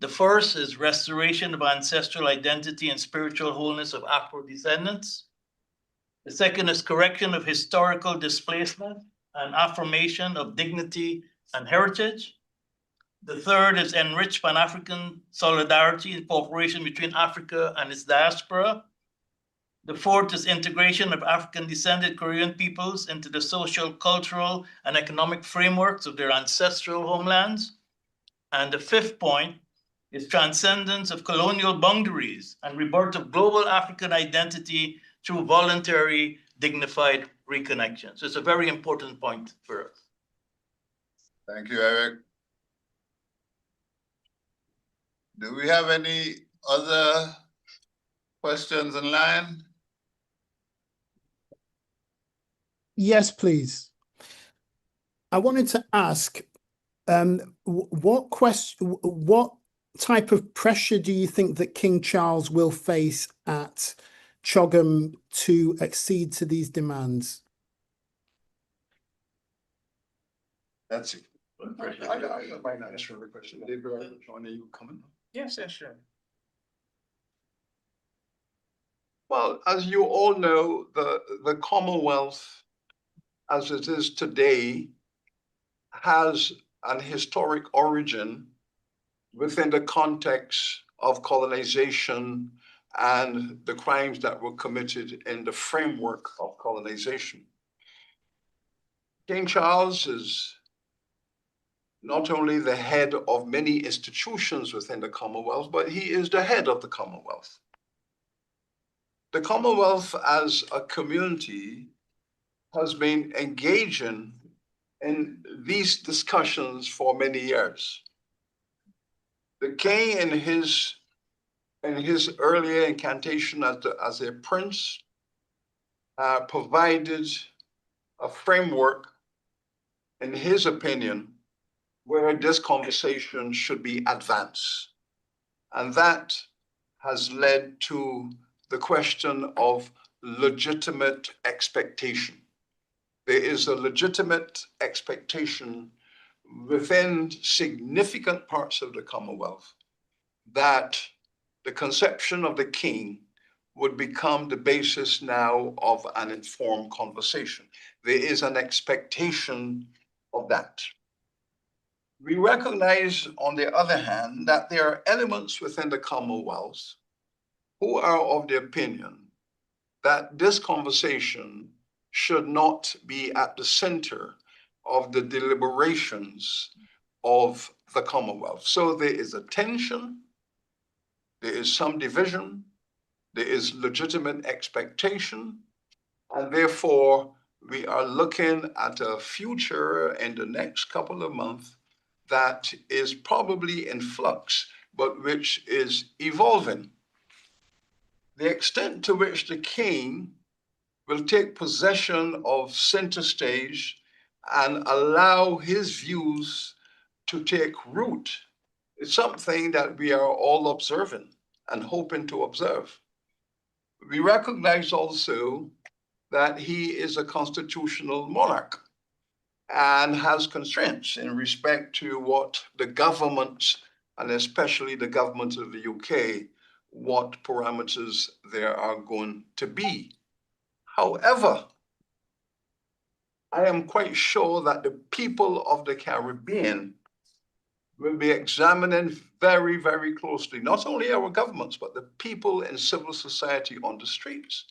The first is restoration of ancestral identity and spiritual wholeness of Afro-descendants. The second is correction of historical displacement and affirmation of dignity and heritage. The third is enriched Pan-African solidarity and cooperation between Africa and its diaspora. The fourth is integration of African-descended Korean peoples into the social, cultural, and economic frameworks of their ancestral homelands. And the fifth point is transcendence of colonial boundaries and rebirth of global African identity through voluntary, dignified reconnection. So it's a very important point for us. Thank you, Eric. Do we have any other questions in line? Yes, please. I wanted to ask, what type of pressure do you think that King Charles will face at CHOGM to accede to these demands? That's it. I might not answer the question. David, John, are you coming? Yes, sure. Well, as you all know, the Commonwealth, as it is today, has an historic origin within the context of colonization and the crimes that were committed in the framework of colonization. King Charles is not only the head of many institutions within the Commonwealth, but he is the head of the Commonwealth. The Commonwealth as a community has been engaging in these discussions for many years. The king in his earlier incantation as a prince provided a framework, in his opinion, where this conversation should be advanced. And that has led to the question of legitimate expectation. There is a legitimate expectation within significant parts of the Commonwealth that the conception of the king would become the basis now of an informed conversation. There is an expectation of that. We recognize, on the other hand, that there are elements within the Commonwealth who are of the opinion that this conversation should not be at the center of the deliberations of the Commonwealth. So there is a tension, there is some division, there is legitimate expectation, and therefore we are looking at a future in the next couple of months that is probably in flux, but which is evolving. The extent to which the king will take possession of center stage and allow his views to take root is something that we are all observing and hoping to observe. We recognize also that he is a constitutional monarch and has constraints in respect to what the government, and especially the government of the UK, what parameters there are going to be. However, I am quite sure that the people of the Caribbean will be examining very, very closely, not only our governments, but the people in civil society on the streets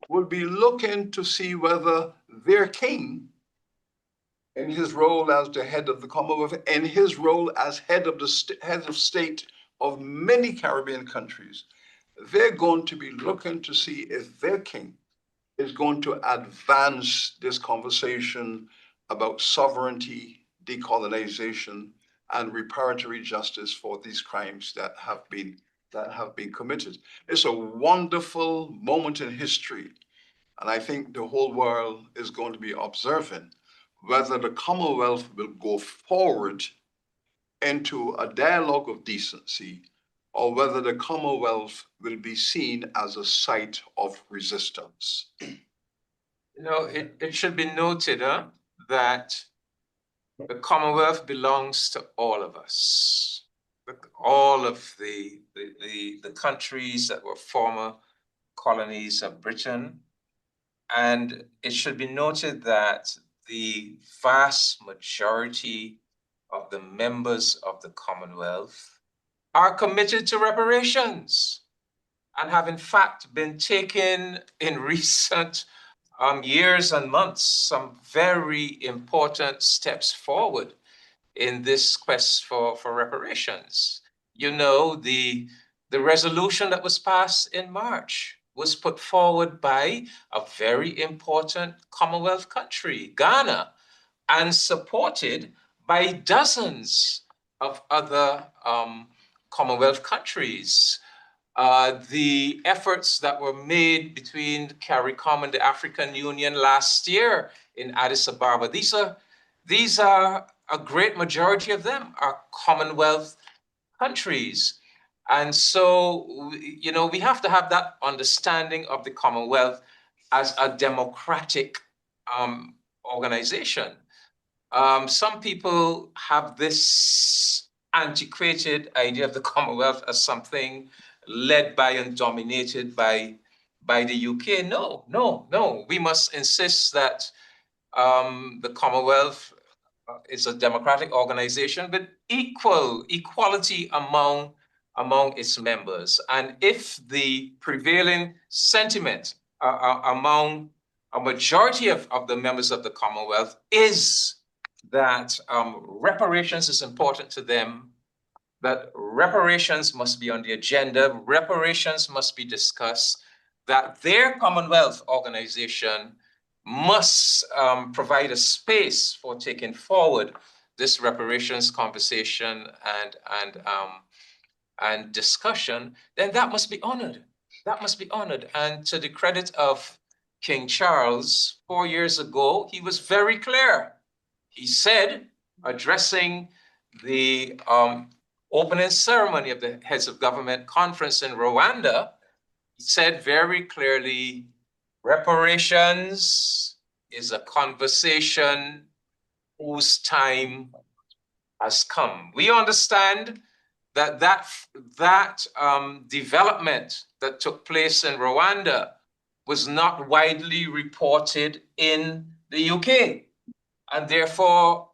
will be looking to see whether their king, in his role as the head of the Commonwealth, in his role as head of state of many Caribbean countries, they're going to be looking to see if their king is going to advance this conversation about sovereignty, decolonization, and reparatory justice for these crimes that have been committed. It's a wonderful moment in history, and I think the whole world is going to be observing whether the Commonwealth will go forward into a dialogue of decency, or whether the Commonwealth will be seen as a site of resistance. You know, it should be noted that the Commonwealth belongs to all of us. All of the countries that were former colonies of Britain. And it should be noted that the vast majority of the members of the Commonwealth are committed to reparations and have in fact been taken in recent years and months some very important steps forward in this quest for reparations. You know, the resolution that was passed in March was put forward by a very important Commonwealth country, Ghana, and supported by dozens of other Commonwealth countries. The efforts that were made between CARICOM and the African Union last year in Addis Ababa, these are a great majority of them are Commonwealth countries. And so, you know, we have to have that understanding of the Commonwealth as a democratic organization. Some people have this antiquated idea of the Commonwealth as something led by and dominated by by the UK. No, no, no. We must insist that the Commonwealth is a democratic organization with equality among its members. And if the prevailing sentiment among a majority of the members of the Commonwealth is that reparations is important to them, that reparations must be on the agenda, reparations must be discussed, that their Commonwealth organization must provide a space for taking forward this reparations conversation and discussion, then that must be honored. That must be honored. And to the credit of King Charles, 4 years ago, he was very clear. He said, addressing the opening ceremony of the Heads of Government Conference in Rwanda, he said very clearly, reparations is a conversation whose time has come. We understand that development that took place in Rwanda was not widely reported in the UK. And therefore,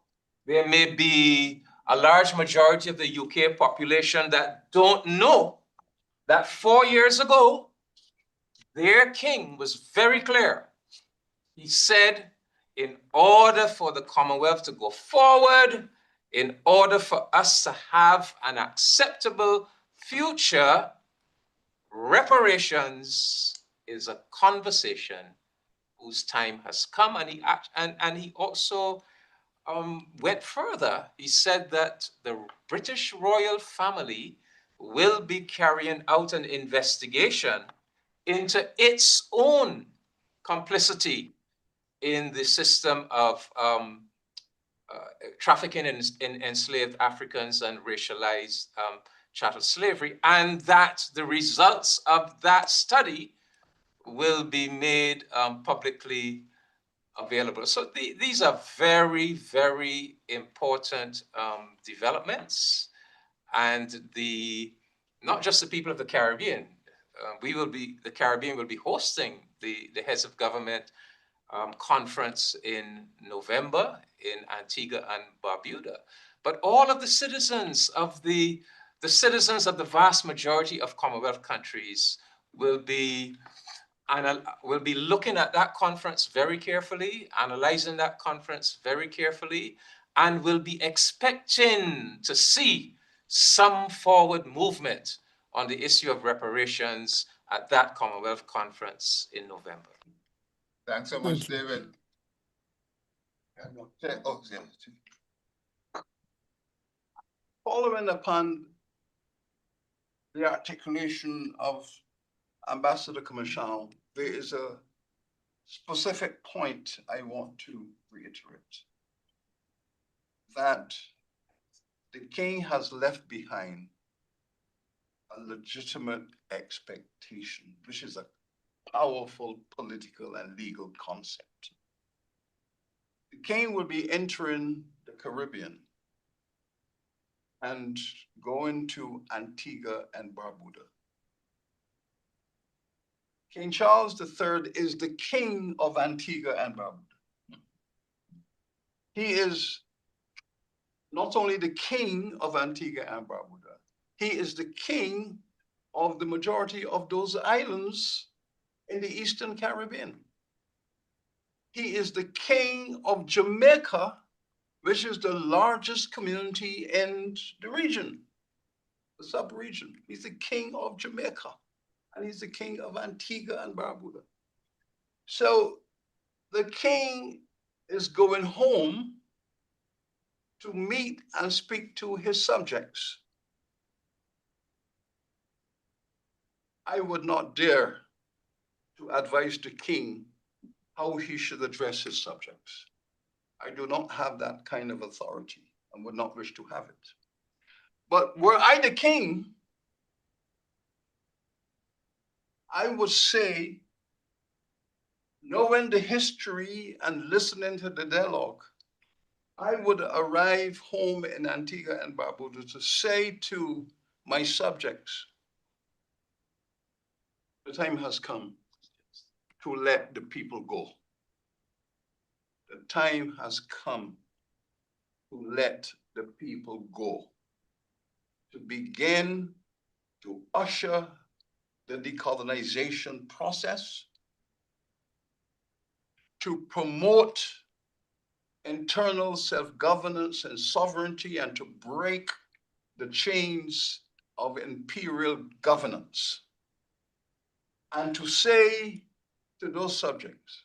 there may be a large majority of the UK population that don't know that 4 years ago, their king was very clear. He said, in order for the Commonwealth to go forward, in order for us to have an acceptable future, reparations is a conversation whose time has come. And he also went further. He said that the British royal family will be carrying out an investigation into its own complicity in the system of trafficking in enslaved Africans and racialized chattel slavery, and that the results of that study will be made publicly available. So these are very, very important developments, and not just the people of the Caribbean. The Caribbean will be hosting the Heads of Government conference in November in Antigua and Barbuda. But all of the citizens of the vast majority of Commonwealth countries will be looking at that conference very carefully, analyzing that conference very carefully, and will be expecting to see some forward movement on the issue of reparations at that Commonwealth conference in November. Thanks so much, David. Following upon the articulation of Ambassador Commercial, there is a specific point I want to reiterate. That the king has left behind a legitimate expectation, which is a powerful political and legal concept. The king will be entering the Caribbean and going to Antigua and Barbuda. King Charles III is the king of Antigua and Barbuda. He is not only the king of Antigua and Barbuda, he is the king of the majority of those islands in the Eastern Caribbean. He is the king of Jamaica, which is the largest community in the region, the sub-region. He's the king of Jamaica, and he's the king of Antigua and Barbuda. So the king is going home to meet and speak to his subjects. I would not dare to advise the king how he should address his subjects. I do not have that kind of authority and would not wish to have it. But were I the king, I would say, knowing the history and listening to the dialogue, I would arrive home in Antigua and Barbuda to say to my subjects, the time has come. to let the people go. The time has come to let the people go, to begin to usher the decolonization process, to promote internal self-governance and sovereignty, and to break the chains of imperial governance, and to say to those subjects,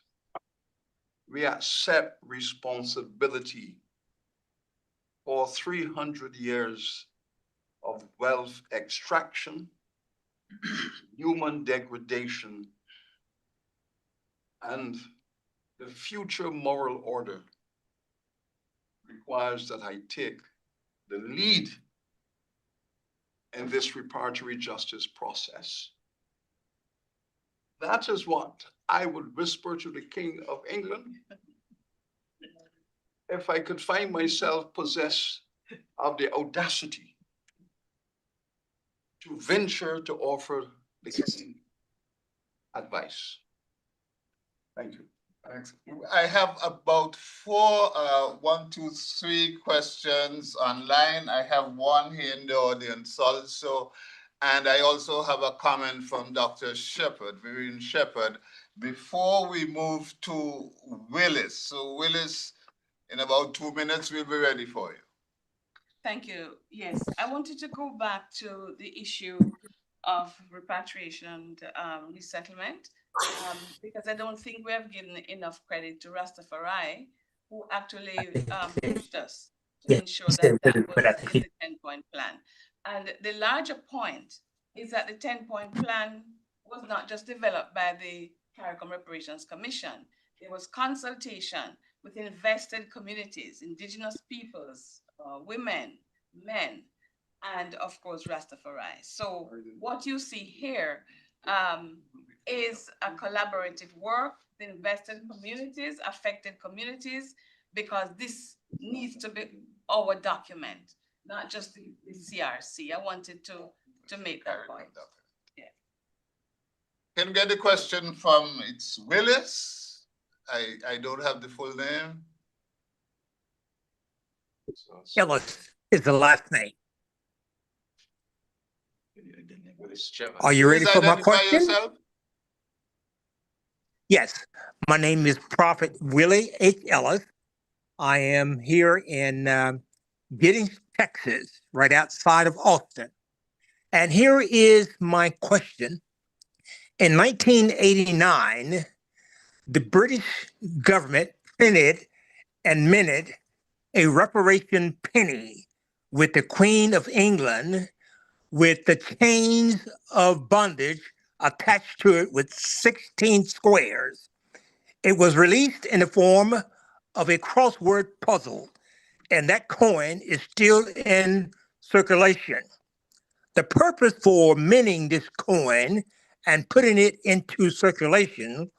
we accept responsibility for 300 years of wealth extraction, human degradation, and the future moral order requires that I take the lead in this reparatory justice process. That is what I would whisper to the King of England if I could find myself possessed of the audacity to venture to offer the King advice. Thank you. Thanks. I have about 1, 2, 3 questions online. I have one here in the audience also. And I also have a comment from Dr. Shepherd, Vivian Shepherd, before we move to Willis. So Willis, in about 2 minutes, we'll be ready for you. Thank you. Yes, I wanted to go back to the issue of repatriation and resettlement, because I don't think we have given enough credit to Rastafari, who actually pushed us to ensure that that was in the 10-point plan. And the larger point is that the 10-point plan was not just developed by the CARICOM Reparations Commission. There was consultation with invested communities, indigenous peoples, women, men, and of course, Rastafari. So what you see here is a collaborative work, the invested communities, affected communities, because this needs to be our document, not just the CRC. I wanted to make that point. Yeah. Can we get a question from, it's Willis? I don't have the full name. Ellis is the last name. Are you ready Please for my identify question? yourself. Yes, my name is Prophet Willie H. Ellis. I am here in Giddings, Texas, right outside of Austin. And here is my question. In 1989, the British government printed and minted a reparation penny with the Queen of England with the chains of bondage attached to it with 16 squares. It was released in the form of a crossword puzzle, and that coin is still in circulation. The purpose for minting this coin and putting it into circulation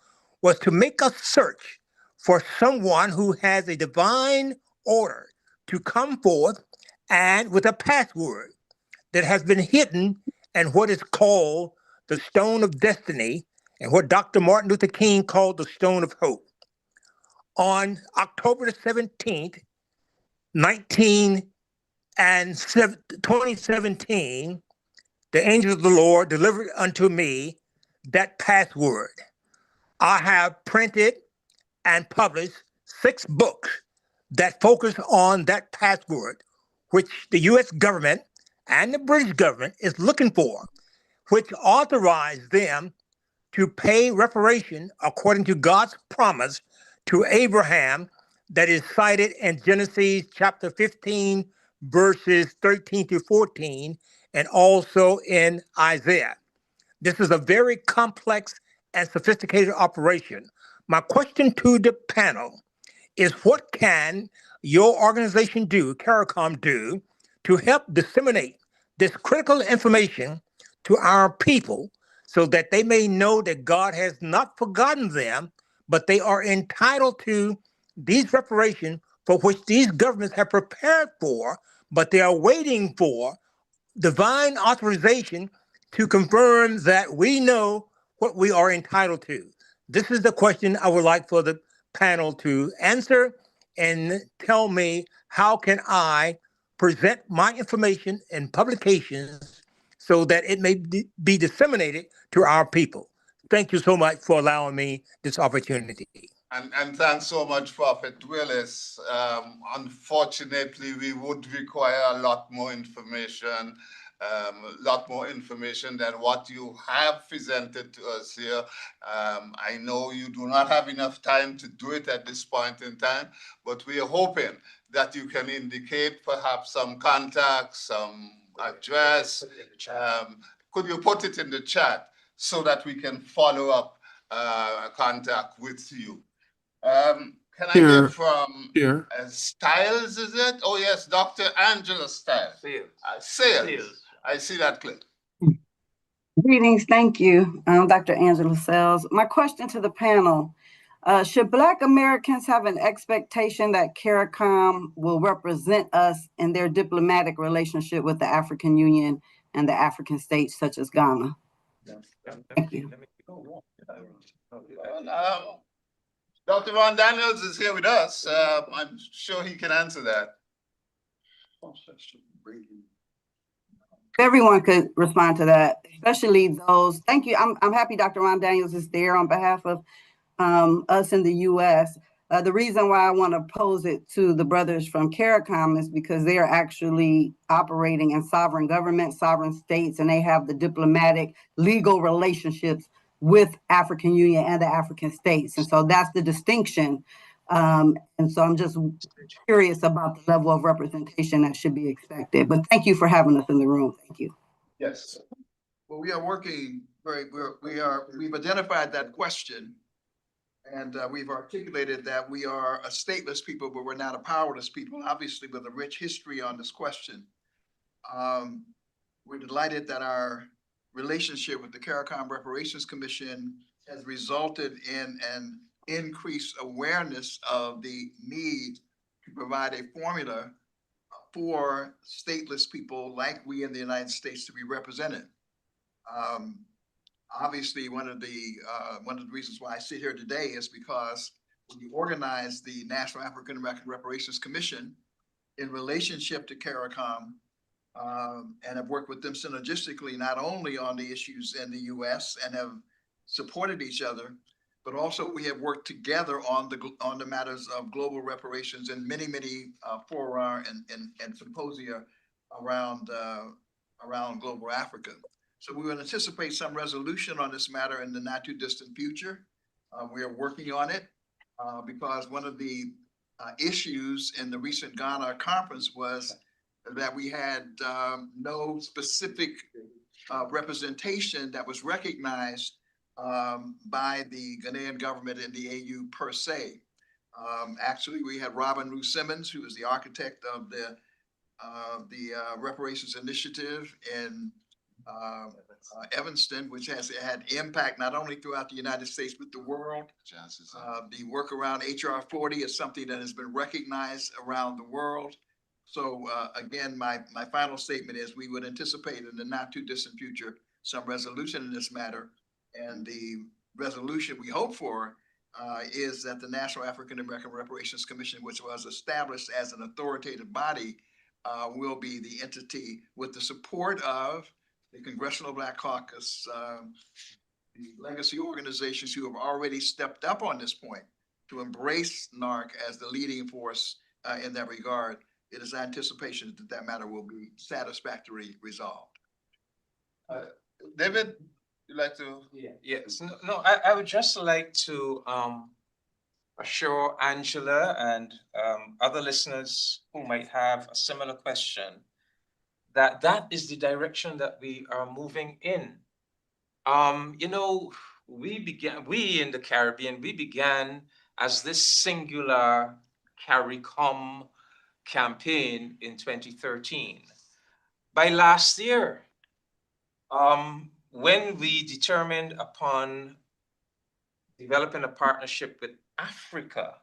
was to make a search for someone who has a divine order to come forth and with a password that has been hidden in what is called the Stone of Destiny and what Dr. Martin Luther King called the Stone of Hope. On October the 17th, 2017, the angel of the Lord delivered unto me that password. I have printed and published 6 books that focus on that password, which the US government and the British government is looking for, which authorized them to pay reparation according to God's promise to Abraham that is cited in Genesis chapter 15, verses 13 to 14, and also in Isaiah. This is a very complex and sophisticated operation. My question to the panel is, what can your organization do, CARICOM do, to help disseminate this critical information to our people so that they may know that God has not forgotten them, but they are entitled to these reparations for which these governments have prepared for, but they are waiting for divine authorization to confirm that we know what we are entitled to. This is the question I would like for the panel to answer and tell me how can I present my information in publications so that it may be disseminated to our people. Thank you so much for allowing me this opportunity. And thanks so much, Prophet Willis. Unfortunately, we would require a lot more information than what you have presented to us here. I know you do not have enough time to do it at this point in time, but we are hoping that you can indicate perhaps some contacts, some address. Could you put it in the chat so that we can follow up contact with you? Can I get from Styles, is it? Oh yes, Dr. Angela Styles. Sales. I see that clip. Greetings, thank you. I'm Dr. Angela Sells. My question to the panel, should Black Americans have an expectation that CARICOM will represent us in their diplomatic relationship with the African Union and the African states such as Ghana? Thank you. Dr. Ron Daniels is here with us. I'm sure he can answer that. Everyone could respond to that, especially those. Thank you. I'm happy Dr. Ron Daniels is there on behalf of us in the U.S. The reason why I want to pose it to the brothers from CARICOM is because they are actually operating in sovereign governments, sovereign states, and they have the diplomatic legal relationships with African Union and the African states. And so that's the distinction. And so I'm just curious about the level of representation that should be expected. But thank you for having us in the room. Thank you. Yes. Well, we are working we've identified that question. And we've articulated that we are a stateless people, but we're not a powerless people, obviously with a rich history on this question. We're delighted that our relationship with the CARICOM Reparations Commission has resulted in an increased awareness of the need to provide a formula for stateless people like we in the United States to be represented. Obviously, one of the reasons why I sit here today is because we organized the National African American Reparations Commission in relationship to CARICOM, and have worked with them synergistically, not only on the issues in the U.S. and have supported each other, but also we have worked together on the matters of global reparations and many fora and symposia around global Africa. So we would anticipate some resolution on this matter in the not too distant future. We are working on it because one of the issues in the recent Ghana conference was that we had no specific representation that was recognized by the Ghanaian government and the AU per se. Actually, we had Robin Rue Simmons, who is the architect of the Reparations Initiative in Evanston, which has had impact not only throughout the United States, but the world. The work around HR 40 is something that has been recognized around the world. So again, my final statement is we would anticipate in the not too distant future some resolution in this matter. And the resolution we hope for is that the National African American Reparations Commission, which was established as an authoritative body, will be the entity with the support of the Congressional Black Caucus, the legacy organizations who have already stepped up on this point to embrace NARC as the leading force in that regard. It is anticipation that that matter will be satisfactorily resolved. David, you'd like to? Yes. No, I would just like to assure Angela and other listeners who might have a similar question that that is the direction that we are moving in. You know, we in the Caribbean, we began as this singular CARICOM campaign in 2013. By last year, when we determined upon developing a partnership with Africa,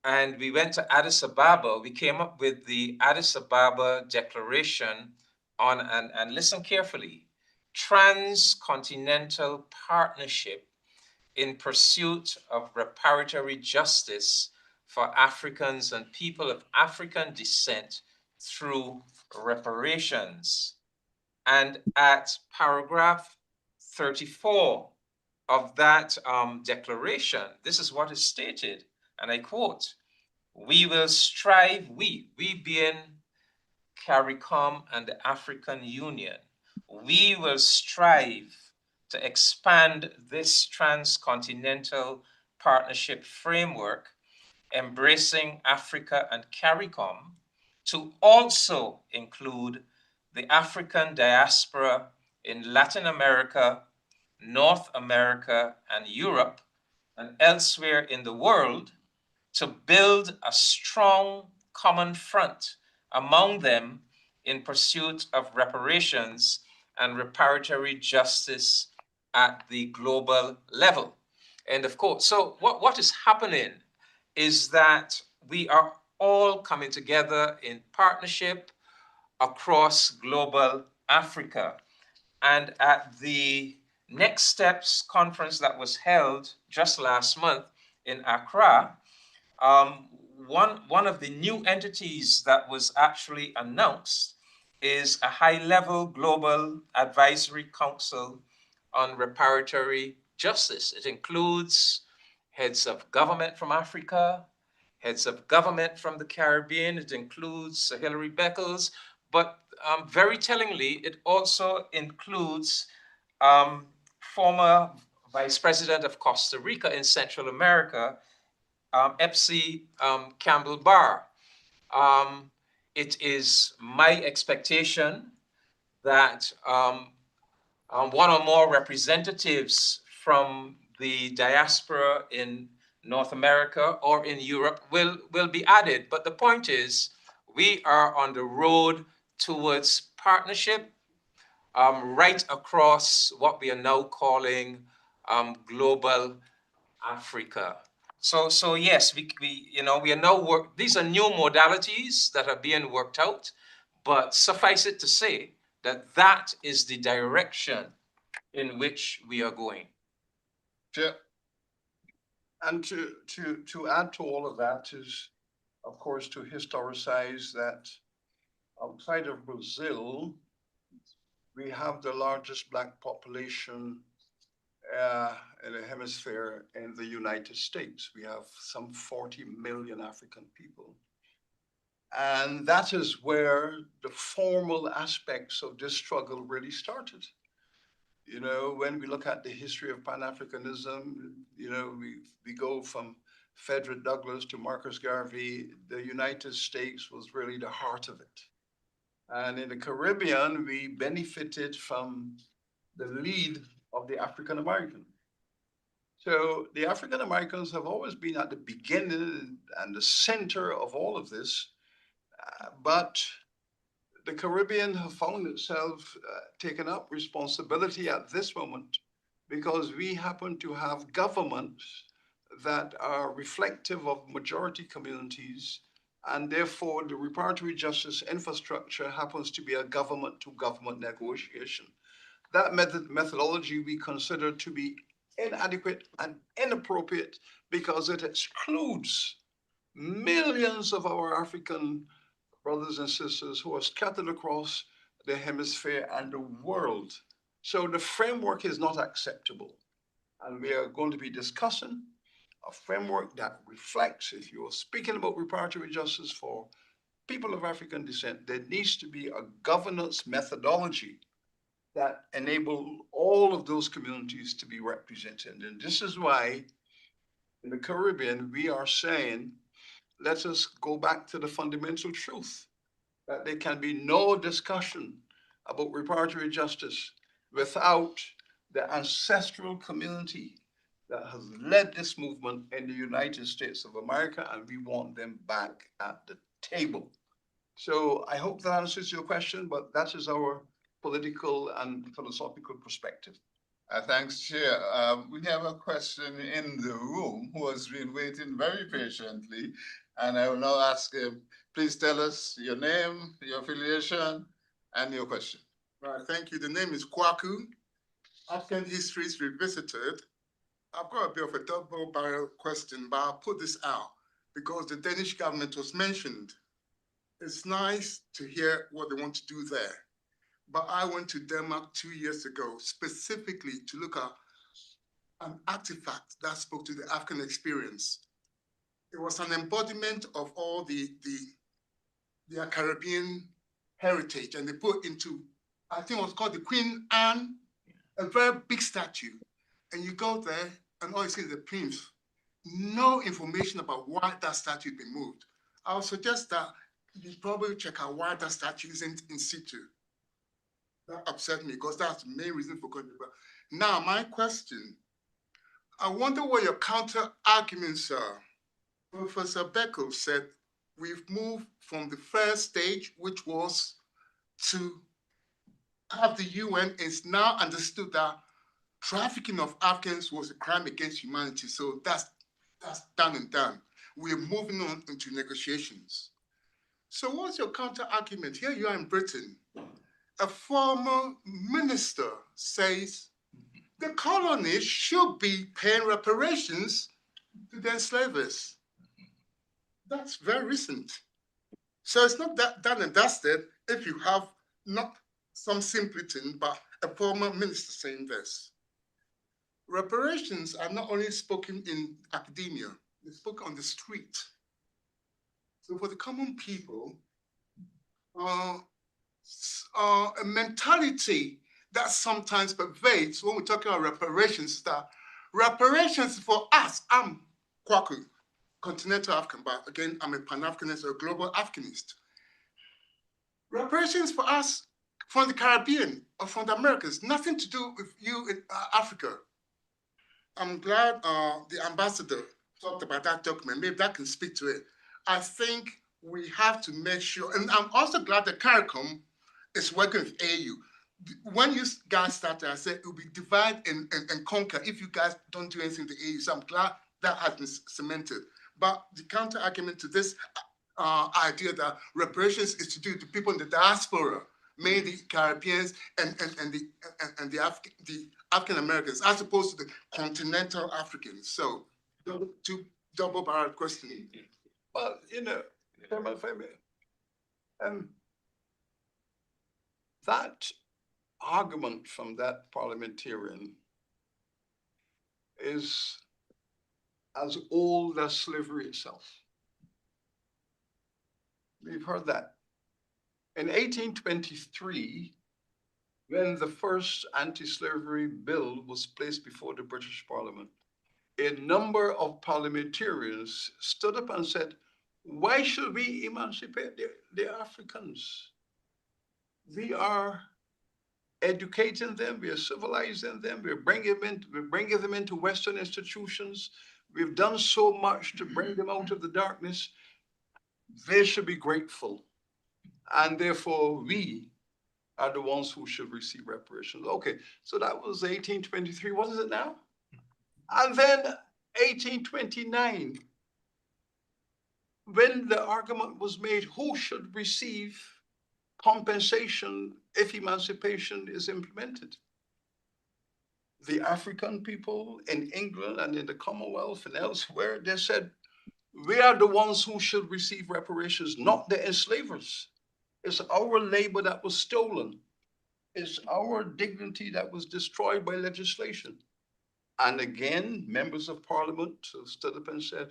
and we went to Addis Ababa, we came up with the Addis Ababa Declaration on, and listen carefully, transcontinental partnership in pursuit of reparatory justice for Africans and people of African descent through reparations. And at paragraph 34 of that declaration, this is what is stated, and I quote, "We will strive, we being CARICOM and the African Union, we will strive to expand this transcontinental partnership framework, embracing Africa and CARICOM, to also include the African diaspora in Latin America, North America, and Europe, and elsewhere in the world, to build a strong common front among them in pursuit of reparations and reparatory justice at the global level." And of course, so what is happening is that we are all coming together in partnership across global Africa. And at the Next Steps conference that was held just last month in Accra, one of the new entities that was actually announced is a high-level global advisory council on reparatory justice. It includes heads of government from Africa, heads of government from the Caribbean. It includes Sir Hilary Beckles, but very tellingly, it also includes former Vice President of Costa Rica in Central America, Epsi Campbell Barr. It is my expectation that one or more representatives from the diaspora in North America or in Europe will be added. But the point is, we are on the road towards partnership right across what we are now calling global Africa. So yes, we are now these are new modalities that are being worked out, but suffice it to say that that is the direction in which we are going. Yeah. And to add to all of that is, of course, to historicize that outside of Brazil, we have the largest Black population in the hemisphere in the United States. We have some 40 million African people. And that is where the formal aspects of this struggle really started. You know, when we look at the history of Pan-Africanism, you know, we go from Frederick Douglass to Marcus Garvey. The United States was really the heart of it. And in the Caribbean, we benefited from the lead of the African American. So the African Americans have always been at the beginning and the center of all of this, but the Caribbean have found itself taking up responsibility at this moment because we happen to have governments that are reflective of majority communities, and therefore the reparatory justice infrastructure happens to be a government-to-government negotiation. That methodology we consider to be inadequate and inappropriate because it excludes millions of our African brothers and sisters who are scattered across the hemisphere and the world. So the framework is not acceptable. And we are going to be discussing a framework that reflects, if you're speaking about reparatory justice for people of African descent, there needs to be a governance methodology that enable all of those communities to be represented. And this is why in the Caribbean, we are saying, let us go back to the fundamental truth that there can be no discussion about reparatory justice without the ancestral community that has led this movement in the United States of America, and we want them back at the table. So I hope that answers your question, but that is our political and philosophical perspective. Thanks, Chair. We have a question in the room who has been waiting very patiently, and I will now ask him, please tell us your name, your affiliation, and your question. Right, thank you. The name is Kwaku, African Histories Revisited. I've got a bit of a double barrel question, but I'll put this out because the Danish government was mentioned. It's nice to hear what they want to do there. But I went to Denmark 2 years ago, specifically to look at an artifact that spoke to the African experience. It was an embodiment of all their Caribbean heritage, and they put into, I think it was called the Queen Anne, a very big statue. And you go there, and all you see is the prince. No information about why that statue has been moved. I would suggest that you probably check out why that statue isn't in situ. That upset me because that's the main reason for going. Now, my question, I wonder what your counter arguments are. Professor Beckel said we've moved from the first stage, which was to have the UN is now understood that trafficking of Africans was a crime against humanity. So that's done and done. We're moving on into negotiations. So what's your counter argument? Here you are in Britain. A former minister says the colonies should be paying reparations to the enslavers. That's very recent. So it's not that done and dusted if you have not some simpleton, but a former minister saying this. Reparations are not only spoken in academia, they're spoken on the street. So for the common people, a mentality that sometimes pervades when we're talking about reparations, that reparations for us, I'm Kwaku, continental African, but again, I'm a Pan-Africanist or a global Africanist. Reparations for us from the Caribbean or from the Americas, nothing to do with you in Africa. I'm glad the ambassador talked about that document. Maybe that can speak to it. I think we have to make sure, and I'm also glad that CARICOM is working with AU. When you guys started, I said it will be divide and conquer if you guys don't do anything to AU. So I'm glad that has been cemented. But the counter argument to this idea that reparations is to do to people in the diaspora, mainly the Caribbeans and the African Americans, as opposed to the continental Africans. So, two double-barreled questions. Well, you know, that argument from that parliamentarian is as old as slavery itself. We've heard that. In 1823, when the first anti-slavery bill was placed before the British Parliament, a number of parliamentarians stood up and said, why should we emancipate the Africans? We are educating them, we are civilizing them, we're bringing them into Western institutions. We've done so much to bring them out of the darkness. They should be grateful. And therefore, we are the ones who should receive reparations. Okay, so that was 1823. What is it now? And then 1829, when the argument was made, who should receive compensation if emancipation is implemented? The African people in England and in the Commonwealth and elsewhere, they said, we are the ones who should receive reparations, not the enslavers. It's our labor that was stolen. It's our dignity that was destroyed by legislation. And again, members of parliament stood up and said,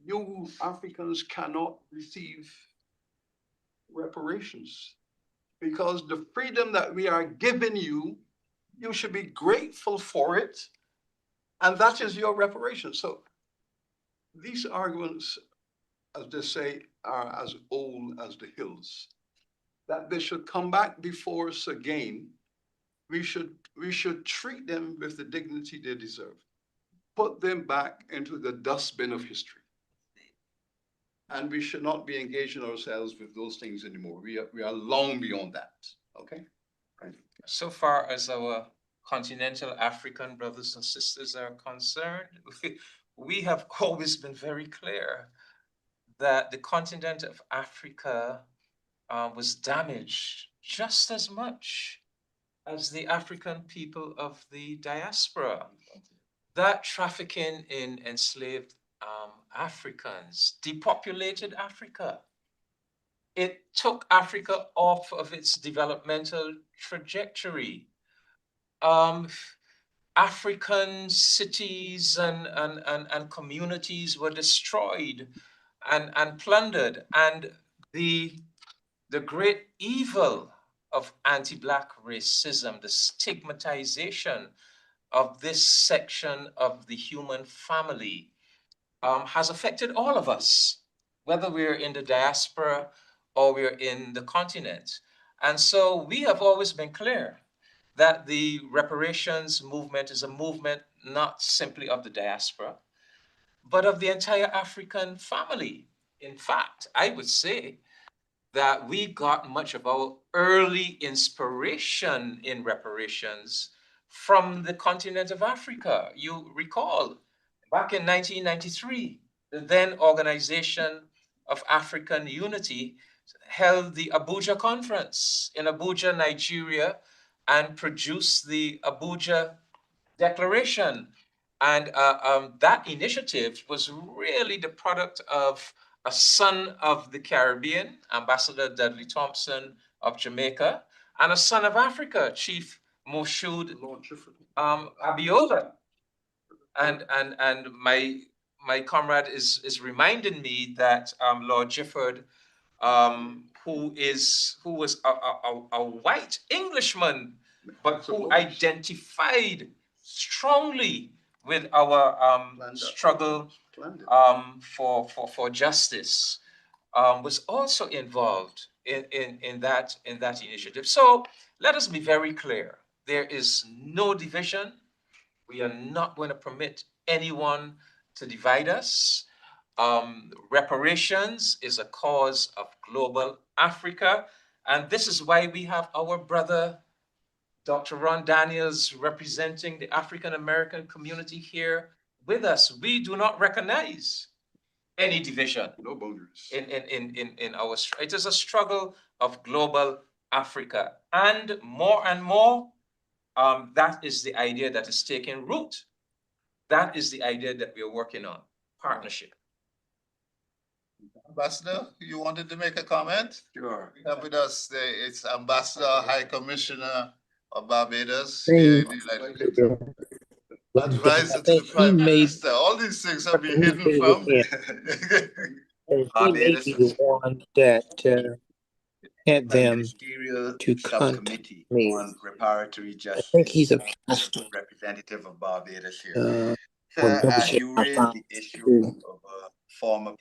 you Africans cannot receive reparations because the freedom that we are giving you, you should be grateful for it. And that is your reparation. So these arguments, as they say, are as old as the hills. That they should come back before us again. We should treat them with the dignity they deserve. Put them back into the dustbin of history. And we should not be engaging ourselves with those things anymore. We are long beyond that. Okay? So far as our continental African brothers and sisters are concerned, we have always been very clear that the continent of Africa was damaged just as much as the African people of the diaspora. that trafficking in enslaved Africans depopulated Africa. It took Africa off of its developmental trajectory. African cities and communities were destroyed and plundered. And the great evil of anti-Black racism, the stigmatization of this section of the human family, has affected all of us, whether we're in the diaspora or we're in the continent. And so we have always been clear that the reparations movement is a movement not simply of the diaspora, but of the entire African family. In fact, I would say that we got much of our early inspiration in reparations from the continent of Africa. You recall, back in 1993, the then Organization of African Unity held the Abuja Conference in Abuja, Nigeria, and produced the Abuja Declaration. And that initiative was really the product of a son of the Caribbean, Ambassador Dudley Thompson of Jamaica, and a son of Africa, Chief Moshood Abiola. And my comrade is reminding me that Lord Gifford, who was a white Englishman, but who identified strongly with our struggle for justice, was also involved in that initiative. So let us be very clear. There is no division. We are not going to permit anyone to divide us. Reparations is a cause of global Africa. And this is why we have our brother, Dr. Ron Daniels, representing the African American community here with us. We do not recognize any division. No boundaries. In our, it is a struggle of global Africa. And more, that is the idea that is taking root. That is the idea that we are working on, partnership. Ambassador, you wanted to make a comment? Sure. We have with us, it's Ambassador High Commissioner of Barbados. Advisor to the Prime Minister. All these things have been hidden from. He may be the one that had them to contact me. On reparatory I justice. think he's a pastor. Representative of Barbados here. Or You raised the issue of a former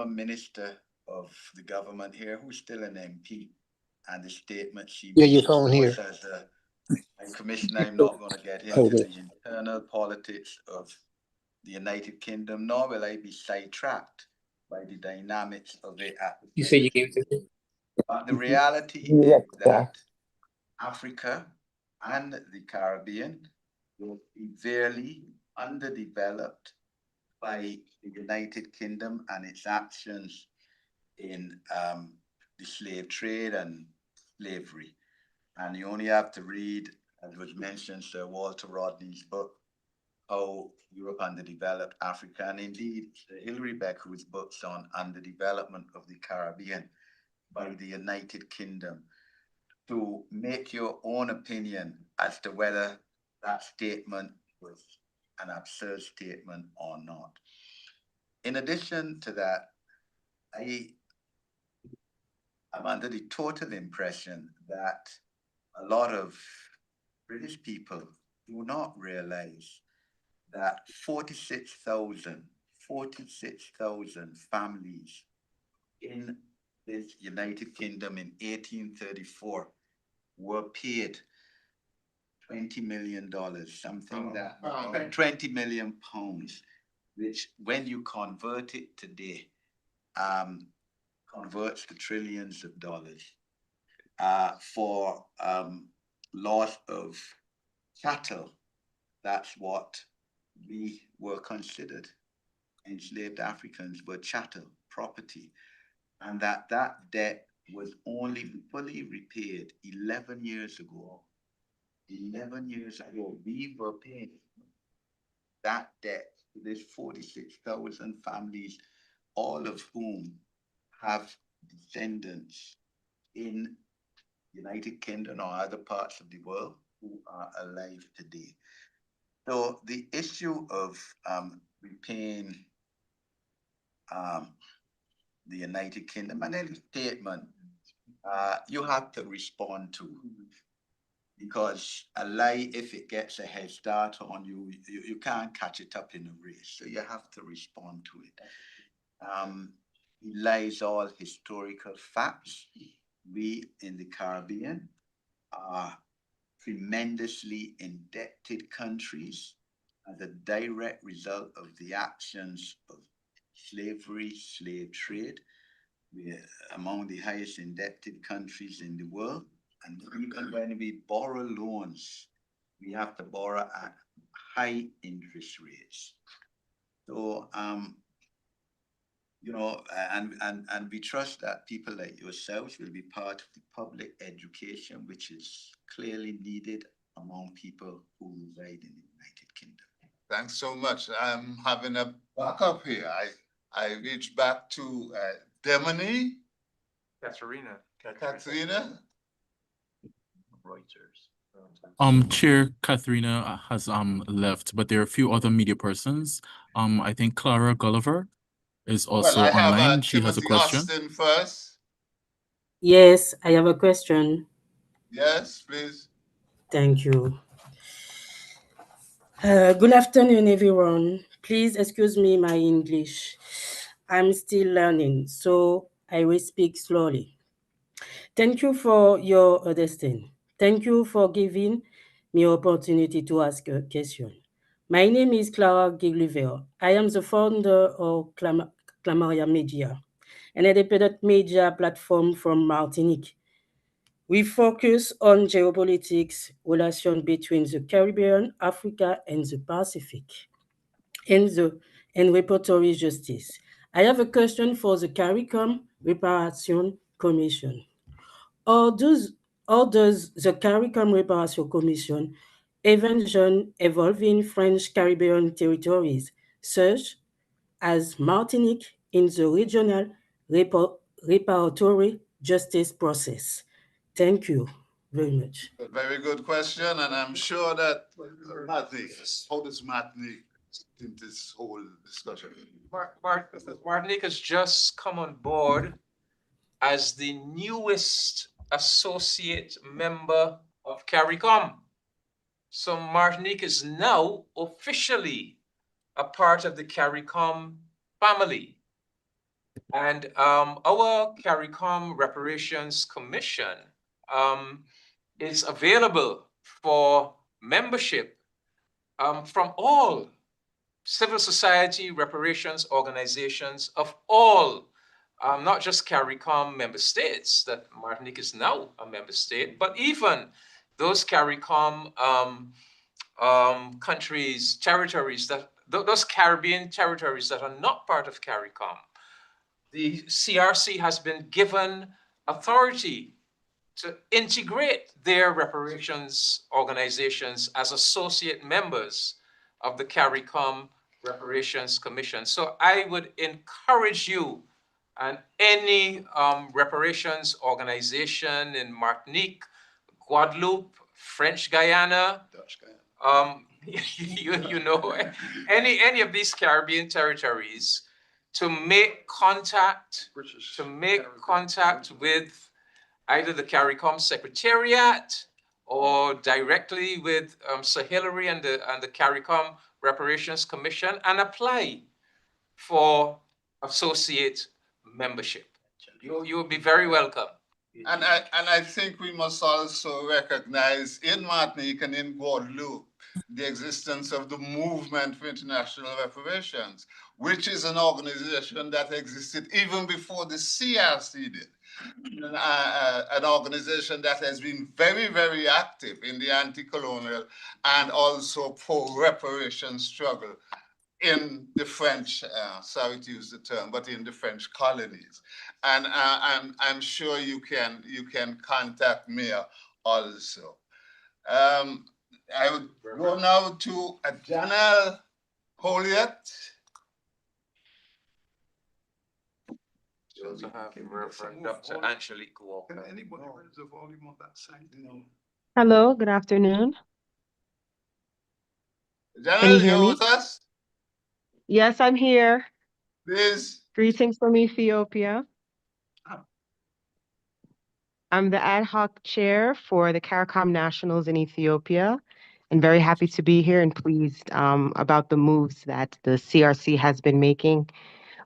minister of the government here, who's still an MP, and the statement she Yeah, made. your phone here. As a commissioner, I'm not going to get into the internal politics of the United Kingdom, nor will I be sidetracked by the dynamics of it. You say you gave it to me? But the reality is that Africa and the Caribbean were severely underdeveloped by the United Kingdom and its actions in the slave trade and slavery. And you only have to read, as was mentioned, Sir Walter Rodney's book, How Europe Underdeveloped Africa, and indeed Sir Hilary Beckwith's books on underdevelopment of the Caribbean by the United Kingdom, to make your own opinion as to whether that statement was an absurd statement or not. In addition to that, I am under the total impression that a lot of British people do not realize that 46,000 families in this United Kingdom in 1834 were paid $20 million, something that 20 million pounds, which when you convert it today, converts to trillions of dollars, for loss of chattel. That's what we were considered. Enslaved Africans were chattel, property, and that debt was only fully repaid 11 years ago 11 years ago, we were paying that debt to these 46,000 families, all of whom have descendants in United Kingdom or other parts of the world who are alive today. So the issue of repaying the United Kingdom and any statement you have to respond to, because a lie, if it gets a head start on you, you can't catch it up in a race. So you have to respond to it. It lies all historical facts. We in the Caribbean are tremendously indebted countries as a direct result of the actions of slavery, slave trade. We are among the highest indebted countries in the world. And even when we borrow loans, we have to borrow at high interest rates. So, and we trust that people like yourselves will be part of the public education, which is clearly needed among people who reside in the United Kingdom. Thanks so much. I'm having a backup here. I reach back to Demony. Katharina. Katharina. Reuters. Chair Katharina has left, but there are a few other media persons. I think Clara Gulliver is also Well, I have online. She has a Timothy question. Austin first. Yes, I have a question. Yes, please. Thank you. Good afternoon, everyone. Please excuse me my English. I'm still learning, so I will speak slowly. Thank you for your understanding. Thank you for giving me opportunity to ask a question. My name is Clara Gulliver. I am the founder of Clamaria Media, an independent media platform from Martinique. We focus on geopolitics, relations between the Caribbean, Africa, and the Pacific, and reparatory justice. I have a question for the CARICOM Reparations Commission. How does the CARICOM Reparations Commission envision evolving French Caribbean territories, such as Martinique, in the regional reparatory justice process? Thank you very much. A very good question, and I'm sure that Martinique, how does Martinique in this whole discussion? Martinique has just come on board as the newest associate member of CARICOM. So Martinique is now officially a part of the CARICOM family. And our CARICOM Reparations Commission is available for membership from all civil society reparations organizations of all, not just CARICOM member states, that Martinique is now a member state, but even those CARICOM countries, territories, those Caribbean territories that are not part of CARICOM. The CRC has been given authority to integrate their reparations organizations as associate members of the CARICOM Reparations Commission. So I would encourage you and any reparations organization in Martinique, Guadeloupe, French Guyana, Dutch Guyana. you know, any of these Caribbean territories, to make contact with either the CARICOM Secretariat or directly with Sir Hilary and the CARICOM Reparations Commission, and apply for associate membership. You will be very welcome. And I think we must also recognize in Martinique and in Guadeloupe the existence of the Movement for International Reparations, which is an organization that existed even before the CRC did. An organization that has been very, very active in the anti-colonial and also pro-reparation struggle in the French, sorry to use the term, but in the French colonies. And I'm sure you can contact me also. I would go now to Janelle Poliet. We also have Reverend Dr. Angelique Walker. Can anybody raise the volume on that side? No. Hello, good afternoon. Can you Janelle, hear you me? with us? Yes, I'm here. Please. Greetings from Ethiopia. I'm the ad hoc chair for the CARICOM Nationals in Ethiopia, and very happy to be here and pleased about the moves that the CRC has been making.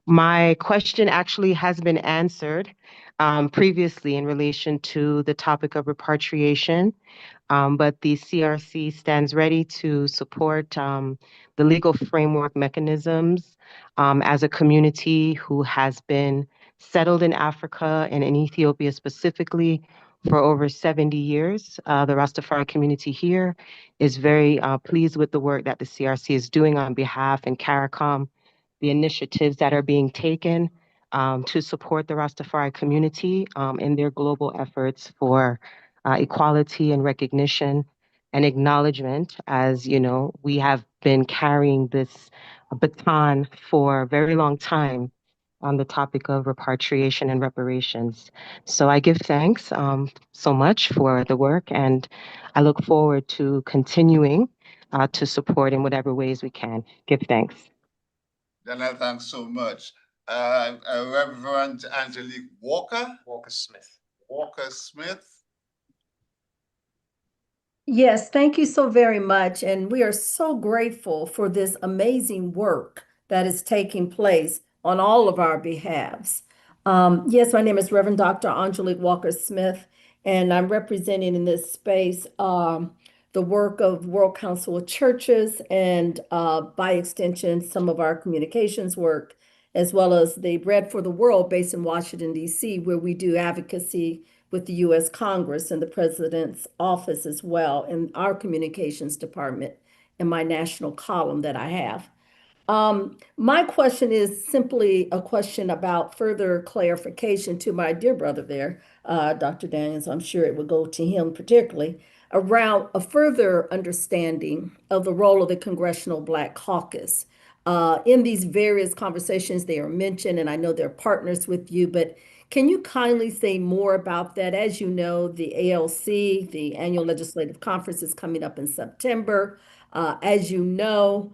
My question actually has been answered previously in relation to the topic of repatriation. But the CRC stands ready to support the legal framework mechanisms as a community who has been settled in Africa and in Ethiopia specifically for over 70 years. The Rastafari community here is very pleased with the work that the CRC is doing on behalf and CARICOM, the initiatives that are being taken to support the Rastafari community in their global efforts for equality and recognition and acknowledgement. As you know, we have been carrying this baton for a very long time on the topic of repatriation and reparations. So I give thanks so much for the work, and I look forward to continuing to support in whatever ways we can. Give thanks. Janelle, thanks so much. Reverend Angelique Walker. Walker Smith. Walker Smith. Yes, thank you so very much. And we are so grateful for this amazing work that is taking place on all of our behalves. Yes, my name is Reverend Dr. Angelique Walker Smith, and I'm representing in this space the work of World Council of Churches and by extension, some of our communications work, as well as the Bread for the World based in Washington, D.C., where we do advocacy with the U.S. Congress and the President's office as well, in our communications department in my national column that I have. My question is simply a question about further clarification to my dear brother there, Dr. Daniels. I'm sure it would go to him particularly, around a further understanding of the role of the Congressional Black Caucus. In these various conversations, they are mentioned, and I know they're partners with you, but can you kindly say more about that? As you know, the ALC, the Annual Legislative Conference, is coming up in September. As you know,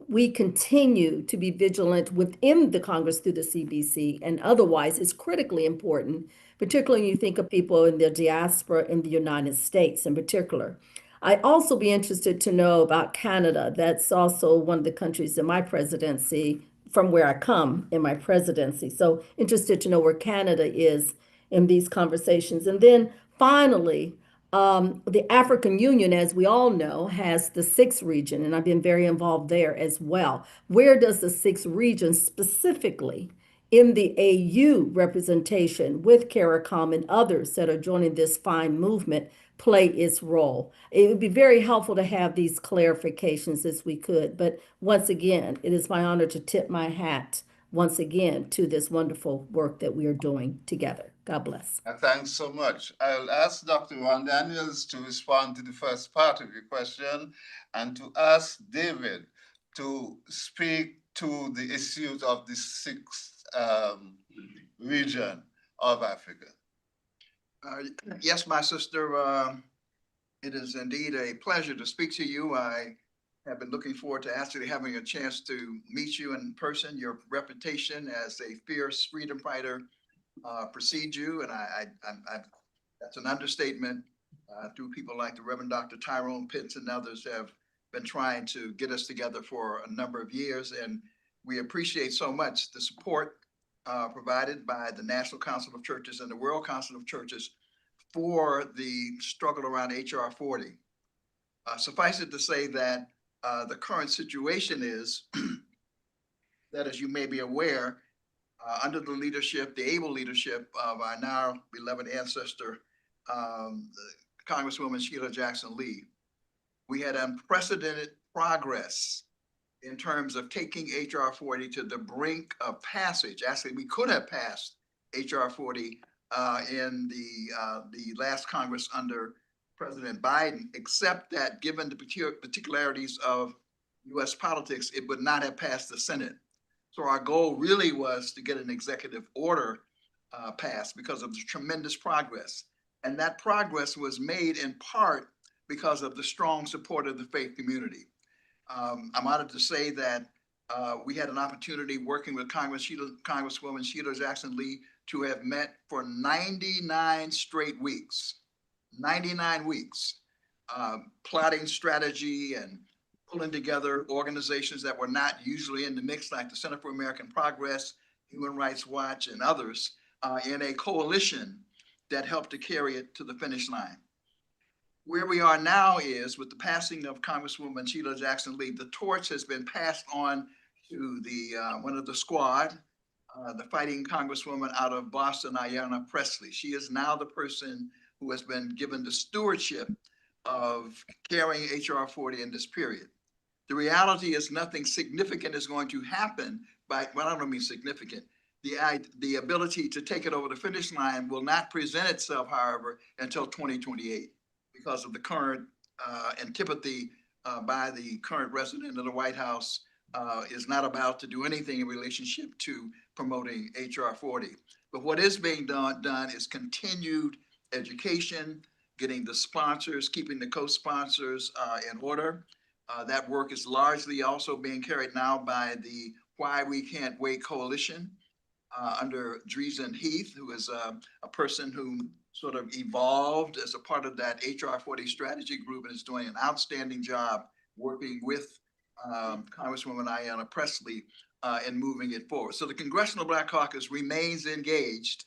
we continue to be vigilant within the Congress through the CBC, and otherwise it's critically important, particularly when you think of people in the diaspora in the United States in particular. I'd also be interested to know about Canada. That's also one of the countries in my presidency, from where I come in my presidency. So interested to know where Canada is in these conversations. And then finally, the African Union, as we all know, has the 6th region, and I've been very involved there as well. Where does the 6th region specifically in the AU representation with CARICOM and others that are joining this fine movement play its role? It would be very helpful to have these clarifications as we could. But once again, it is my honor to tip my hat once again to this wonderful work that we are doing together. God bless. Thanks so much. I'll ask Dr. Ron Daniels to respond to the first part of your question and to ask David to speak to the issues of the 6th region of Africa. Yes, my sister, it is indeed a pleasure to speak to you. I have been looking forward to actually having a chance to meet you in person. Your reputation as a fierce freedom fighter precedes you, and that's an understatement. Through people like the Reverend Dr. Tyrone Pitts and others have been trying to get us together for a number of years, and we appreciate so much the support provided by the National Council of Churches and the World Council of Churches for the struggle around HR 40. Suffice it to say that the current situation is that, as you may be aware, under the leadership, the able leadership of our now beloved ancestor, Congresswoman Sheila Jackson Lee, we had unprecedented progress in terms of taking HR 40 to the brink of passage. Actually, we could have passed HR 40 in the last Congress under President Biden, except that given the particularities of US politics, it would not have passed the Senate. So our goal really was to get an executive order passed because of the tremendous progress. And that progress was made in part because of the strong support of the faith community. I'm honored to say that we had an opportunity working with Congresswoman Sheila Jackson Lee to have met for 99 straight weeks. 99 weeks, plotting strategy and pulling together organizations that were not usually in the mix, like the Center for American Progress, Human Rights Watch, and others, in a coalition that helped to carry it to the finish line. Where we are now is, with the passing of Congresswoman Sheila Jackson Lee, the torch has been passed on to the one of the squad, the fighting Congresswoman out of Boston, Ayanna Pressley. She is now the person who has been given the stewardship of carrying HR 40 in this period. The reality is nothing significant is going to happen by, well, I don't mean significant. The ability to take it over the finish line will not present itself, however, until 2028 because of the current antipathy by the current resident of the White House is not about to do anything in relationship to promoting HR 40. But what is being done is continued education, getting the sponsors, keeping the co-sponsors in order. That work is largely also being carried now by the Why We Can't Wait Coalition under Dreesen Heath, who is a person who sort of evolved as a part of that HR 40 strategy group and is doing an outstanding job working with Congresswoman Ayanna Pressley in moving it forward. So the Congressional Black Caucus remains engaged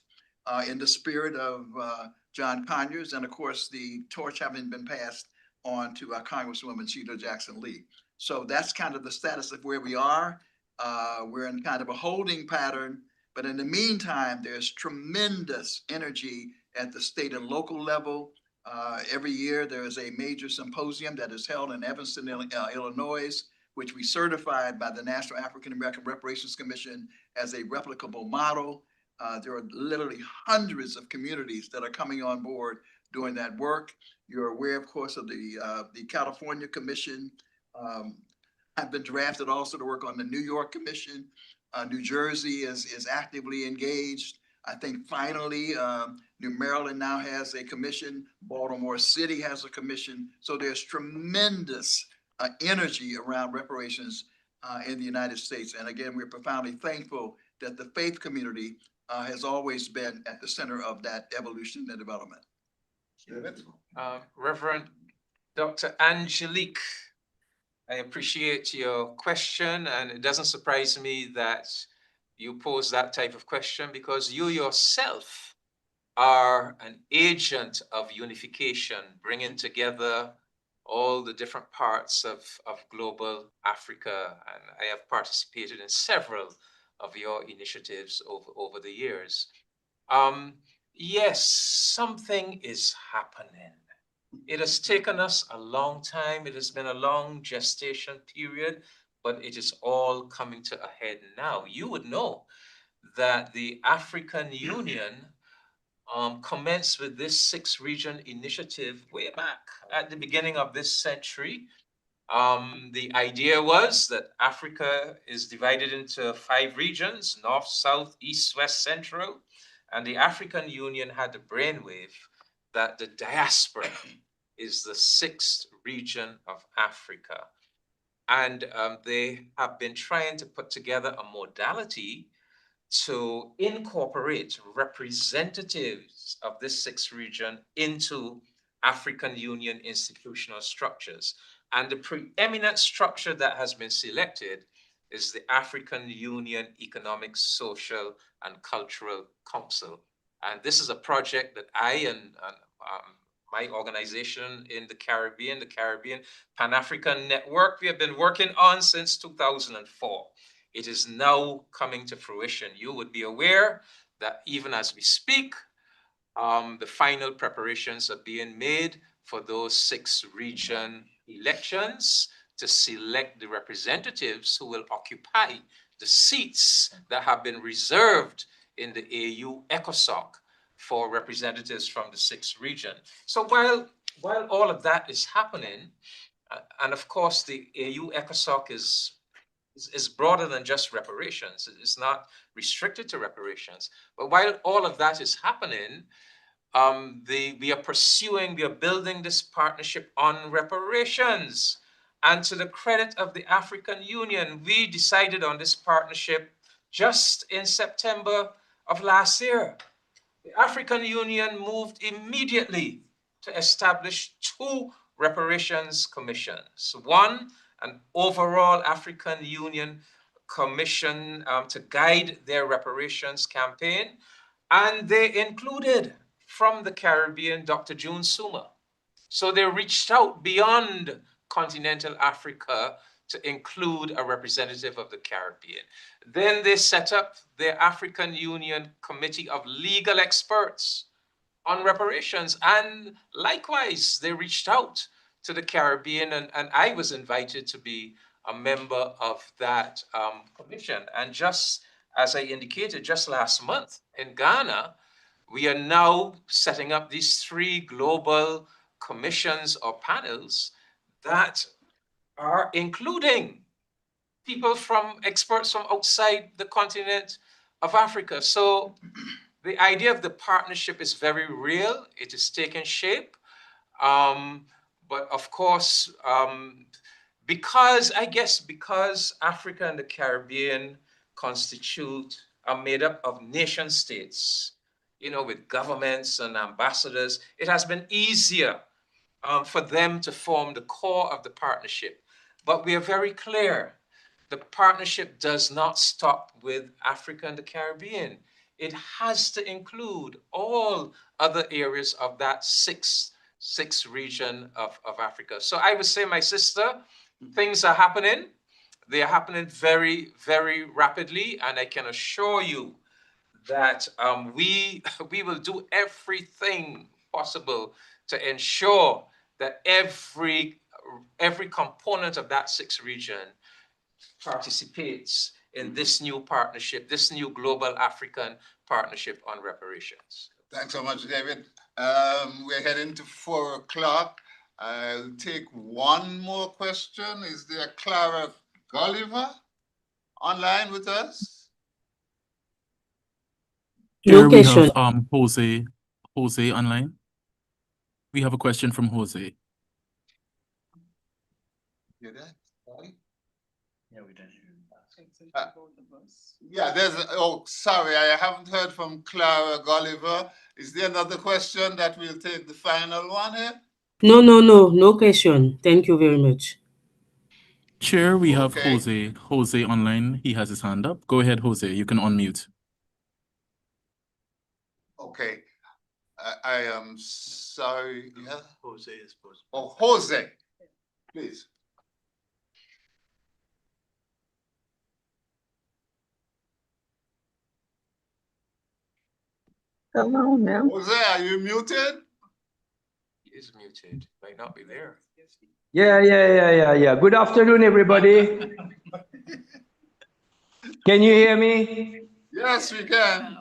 in the spirit of John Conyers, and of course, the torch having been passed on to Congresswoman Sheila Jackson Lee. So that's kind of the status of where we are. We're in kind of a holding pattern, but in the meantime, there's tremendous energy at the state and local level. Every year, there is a major symposium that is held in Evanston, Illinois, which we certified by the National African American Reparations Commission as a replicable model. There are literally hundreds of communities that are coming on board doing that work. You're aware, of course, of the California Commission. I've been drafted also to work on the New York Commission. New Jersey is actively engaged. I think finally, New Maryland now has a commission. Baltimore City has a commission. So there's tremendous energy around reparations in the United States. And again, we're profoundly thankful that the faith community has always been at the center of that evolution and development. Reverend Dr. Angelique, I appreciate your question, and it doesn't surprise me that you pose that type of question because you yourself are an agent of unification, bringing together all the different parts of global Africa. And I have participated in several of your initiatives over the years. Yes, something is happening. It has taken us a long time. It has been a long gestation period, but it is all coming to a head now. You would know that the African Union commenced with this 6-region initiative way back at the beginning of this century. The idea was that Africa is divided into 5 regions: North, South, East, West, Central. And the African Union had the brainwave that the diaspora is the 6th region of Africa. And they have been trying to put together a modality to incorporate representatives of this 6th region into African Union institutional structures. And the preeminent structure that has been selected is the African Union Economic, Social, and Cultural Council. And this is a project that I and my organization in the Caribbean Pan-African Network, we have been working on since 2004. It is now coming to fruition. You would be aware that even as we speak, the final preparations are being made for those 6 region elections to select the representatives who will occupy the seats that have been reserved in the AU ECOSOC for representatives from the 6th region. So while while all of that is happening, and of course the AU ECOSOC is broader than just reparations. It's not restricted to reparations. But while all of that is happening, we are building this partnership on reparations. And to the credit of the African Union, we decided on this partnership just in September of last year. The African Union moved immediately to establish 2 reparations commissions. One, an overall African Union commission to guide their reparations campaign. And they included from the Caribbean, Dr. June Suma. So they reached out beyond continental Africa to include a representative of the Caribbean. Then they set up the African Union Committee of Legal Experts on reparations. And likewise, they reached out to the Caribbean, and I was invited to be a member of that commission. And just as I indicated, just last month in Ghana, we are now setting up these 3 global commissions or panels that are including experts from outside the continent of Africa. So the idea of the partnership is very real. It is taking shape. But of course, because Africa and the Caribbean are made up of nation states, with governments and ambassadors, it has been easier for them to form the core of the partnership. But we are very clear, the partnership does not stop with Africa and the Caribbean. It has to include all other areas of that six region of Africa. So I would say, my sister, things are happening. They are happening very, very rapidly. And I can assure you that we will do everything possible to ensure that every component of that 6 region participates in this new partnership, this new global African partnership on reparations. Thanks so much, David. We're heading to 4 o'clock. I'll take one more question. Is there Clara Gulliver online with us? Here we have Jose online. We have a question from Jose. You there? Yeah, we didn't hear him. Sorry, I haven't heard from Clara Gulliver. Is there another question that we'll take the final one here? No question. Thank you very much. Chair, we have Jose online. He has his hand up. Go ahead, Jose. You can unmute. Okay. I am sorry. Yeah. Jose is supposed to. Oh, Jose, please. Hello, now. Jose, are you muted? He is muted. Might not be there. Yeah. Good afternoon, everybody. Can you hear me? Yes, we can.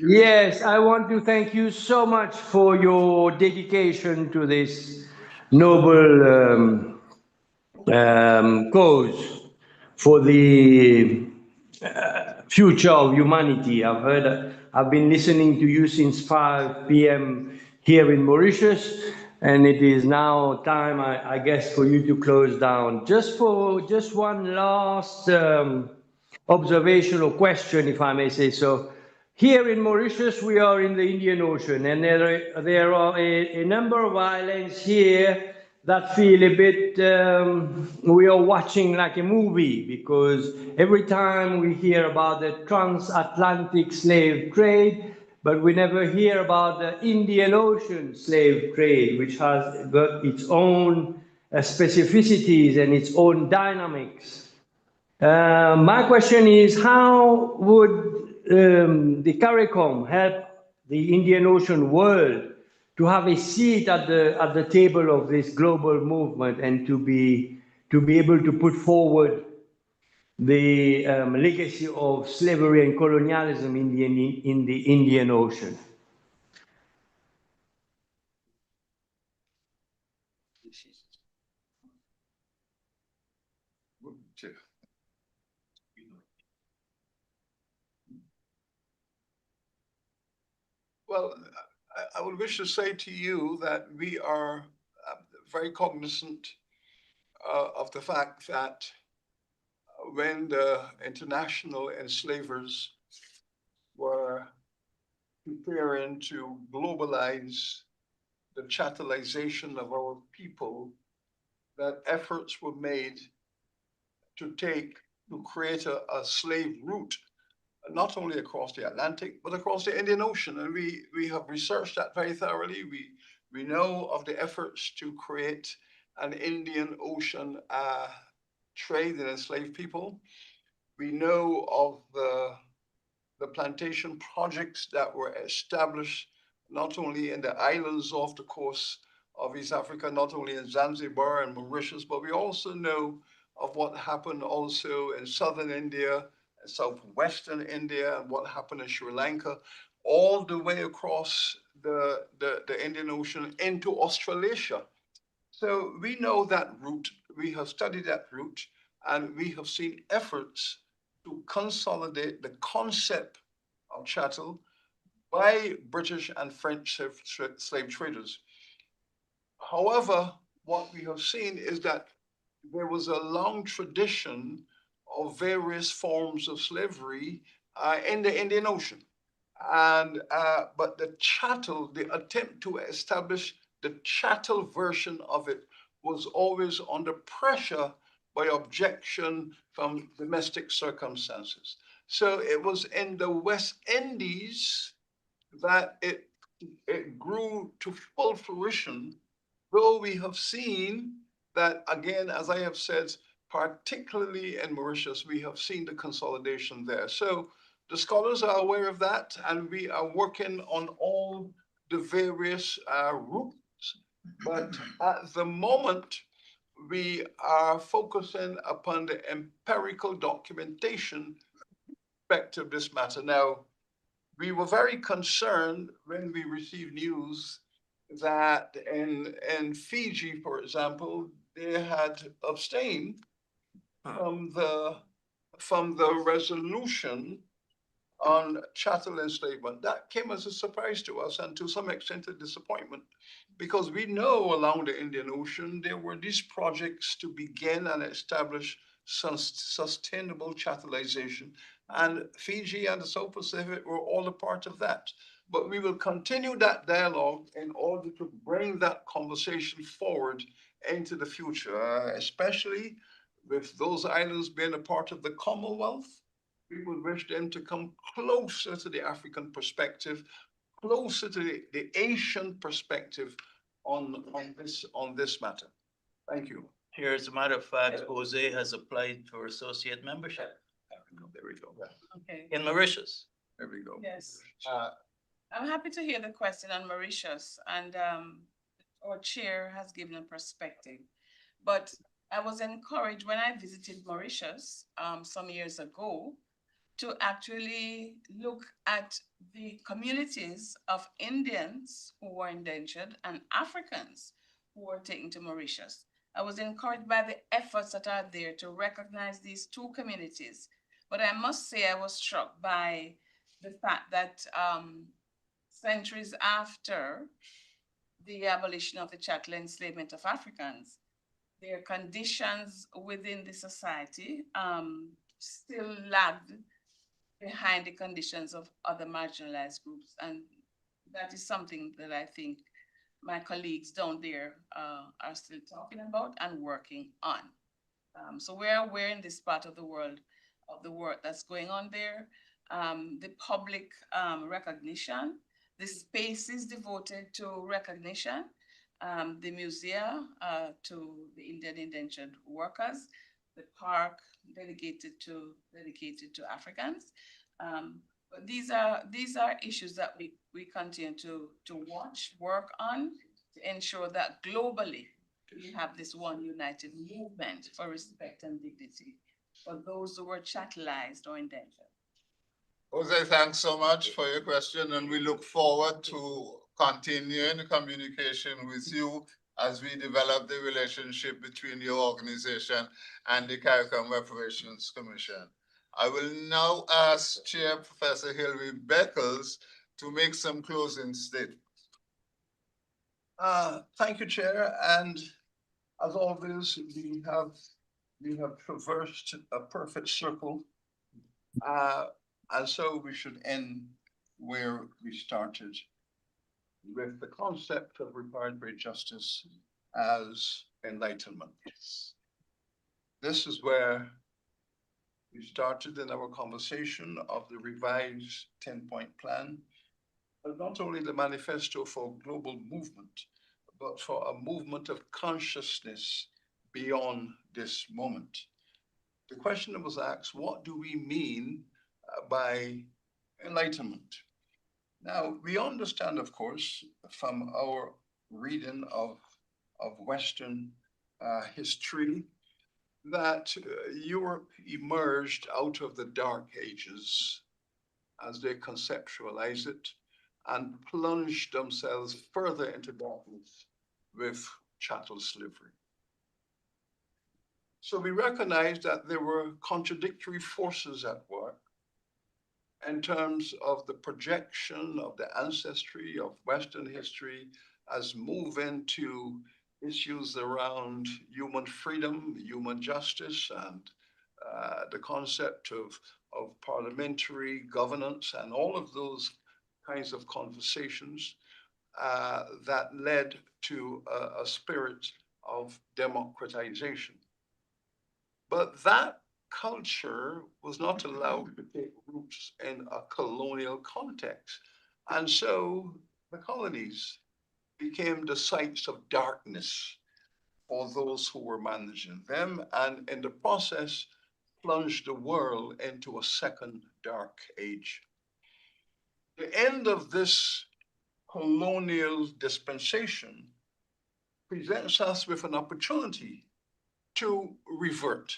Yes, I want to thank you so much for your dedication to this noble cause for the future of humanity. I've been listening to you since 5 p.m. here in Mauritius, and it is now time, I guess, for you to close down. Just one last observational question, if I may say so. Here in Mauritius, we are in the Indian Ocean, and there are a number of islands here that feel a bit, we are watching like a movie, because every time we hear about the transatlantic slave trade, but we never hear about the Indian Ocean slave trade, which has got its own specificities and its own dynamics. My question is, how would the CARICOM help the Indian Ocean world to have a seat at the table of this global movement, and to be able to put forward the legacy of slavery and colonialism in the Indian Ocean? Well, I would wish to say to you that we are very cognizant of the fact that when the international enslavers were preparing to globalize the chattelization of our people, that efforts were made to create a slave route, not only across the Atlantic, but across the Indian Ocean. And we have researched that very thoroughly. We know of the efforts to create an Indian Ocean trade in enslaved people. We know of the plantation projects that were established not only in the islands off the coast of East Africa, not only in Zanzibar and Mauritius, but we also know of what happened also in southern India, southwestern India, and what happened in Sri Lanka, all the way across the Indian Ocean into Australasia. So we know that route, we have studied that route, and we have seen efforts to consolidate the concept of chattel by British and French slave traders. However, what we have seen is that there was a long tradition of various forms of slavery in the Indian Ocean. And but the chattel, the attempt to establish the chattel version of it was always under pressure by objection from domestic circumstances. So it was in the West Indies that it grew to full fruition, though we have seen that, again, as I have said, particularly in Mauritius, we have seen the consolidation there. So the scholars are aware of that, and we are working on all the various routes. But at the moment, we are focusing upon the empirical documentation aspect of this matter. Now, we were very concerned when we received news that in Fiji, for example, they had abstained from the resolution on chattel enslavement. That came as a surprise to us, and to some extent a disappointment, because we know along the Indian Ocean there were these projects to begin and establish sustainable chattelization, and Fiji and the South Pacific were all a part of that. But we will continue that dialogue in order to bring that conversation forward into the future, especially with those islands being a part of the Commonwealth. We would wish them to come closer to the African perspective, closer to the Asian perspective on this matter. Thank you. Here, as a matter of fact, Jose has applied for associate membership. There we go. Okay. In Mauritius. There we go. Yes. I'm happy to hear the question on Mauritius, and our chair has given a perspective. But I was encouraged when I visited Mauritius some years ago to actually look at the communities of Indians who were indentured and Africans who were taken to Mauritius. I was encouraged by the efforts that are there to recognize these two communities. But I must say I was struck by the fact that centuries after the abolition of the chattel enslavement of Africans, their conditions within the society still lagged behind the conditions of other marginalized groups. And that is something that I think my colleagues down there are still talking about and working on. So we're aware in this part of the world of the work that's going on there, the public recognition, the spaces devoted to recognition, the museum to the Indian indentured workers, the park dedicated to Africans. But these are issues that we continue to watch, work on, to ensure that globally we have this one united movement for respect and dignity for those who were chattelized or indentured. Jose, thanks so much for your question, and we look forward to continuing the communication with you as we develop the relationship between your organization and the CARICOM Reparations Commission. I will now ask Chair Professor Hilary Beckles to make some closing statements. Thank you, Chair. And as always, we have traversed a perfect circle. And so we should end where we started, with the concept of reparatory justice as enlightenment. This is where we started in our conversation of the revised 10-point plan, but not only the manifesto for global movement, but for a movement of consciousness beyond this moment. The question was asked, what do we mean by enlightenment? Now, we understand, of course, from our reading of Western history, that Europe emerged out of the Dark Ages, as they conceptualize it, and plunged themselves further into darkness with chattel slavery. So we recognize that there were contradictory forces at work in terms of the projection of the ancestry of Western history as moving to issues around human freedom, human justice, and the concept of parliamentary governance, and all of those kinds of conversations that led to a spirit of democratization. But that culture was not allowed to take roots in a colonial context. And so the colonies became the sites of darkness for those who were managing them, and in the process, plunged the world into a second dark age. The end of this colonial dispensation presents us with an opportunity to revert,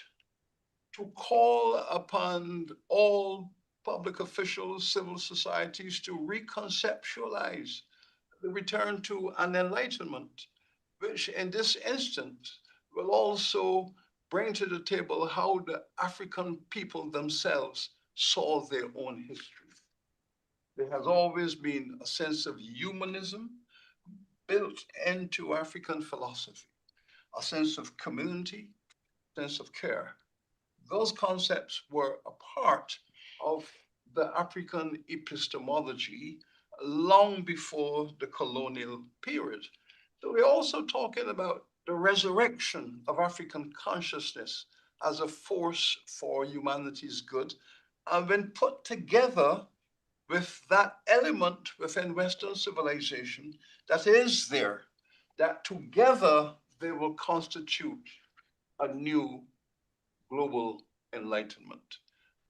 to call upon all public officials, civil societies to reconceptualize the return to an enlightenment, which in this instance will also bring to the table how the African people themselves saw their own history. There has always been a sense of humanism built into African philosophy, a sense of community, sense of care. Those concepts were a part of the African epistemology long before the colonial period. So we're also talking about the resurrection of African consciousness as a force for humanity's good, and when put together with that element within Western civilization that is there, that together they will constitute a new global enlightenment.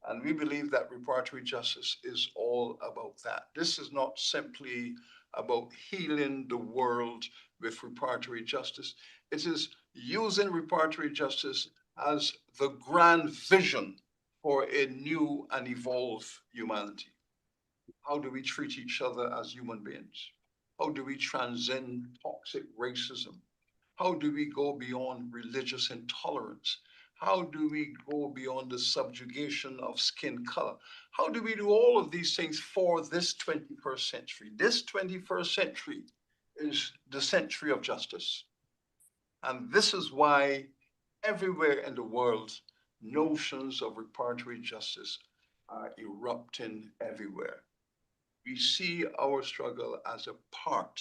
And we believe that reparatory justice is all about that. This is not simply about healing the world with reparatory justice. It is using reparatory justice as the grand vision for a new and evolved humanity. How do we treat each other as human beings? How do we transcend toxic racism? How do we go beyond religious intolerance? How do we go beyond the subjugation of skin color? How do we do all of these things for this 21st century? This 21st century is the century of justice. And this is why everywhere in the world, notions of reparatory justice are erupting everywhere. We see our struggle as a part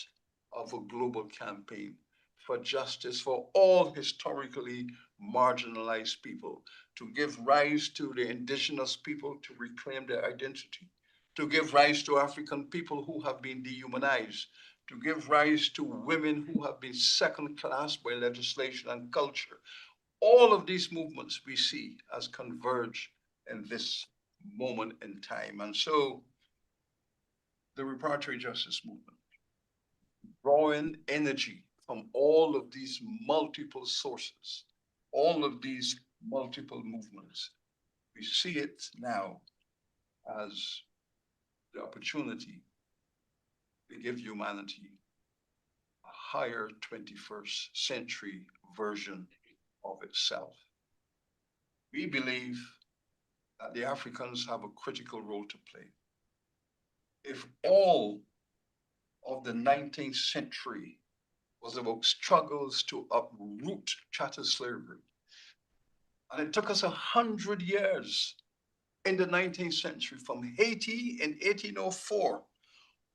of a global campaign for justice for all historically marginalized people, to give rise to the indigenous people to reclaim their identity, to give rise to African people who have been dehumanized, to give rise to women who have been second class by legislation and culture. All of these movements we see as converge in this moment in time. And so the reparatory justice movement, drawing energy from all of these multiple sources, all of these multiple movements, we see it now as the opportunity to give humanity a higher 21st century version of itself. We believe that the Africans have a critical role to play. if all of the 19th century was about struggles to uproot chattel slavery, and it took us 100 years in the 19th century, from Haiti in 1804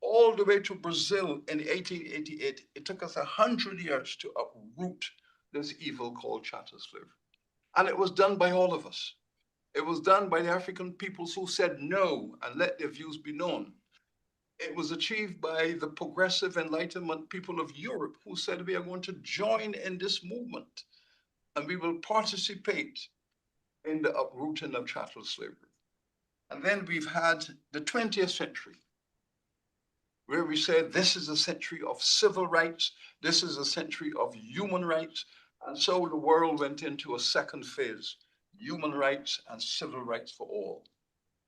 all the way to Brazil in 1888. It took us 100 years to uproot this evil called chattel slavery. And it was done by all of us. It was done by the African peoples who said no and let their views be known. It was achieved by the progressive Enlightenment people of Europe who said we are going to join in this movement and we will participate in the uprooting of chattel slavery. And then we've had the 20th century, where we said this is a century of civil rights, this is a century of human rights. And so the world went into a second phase, human rights and civil rights for all.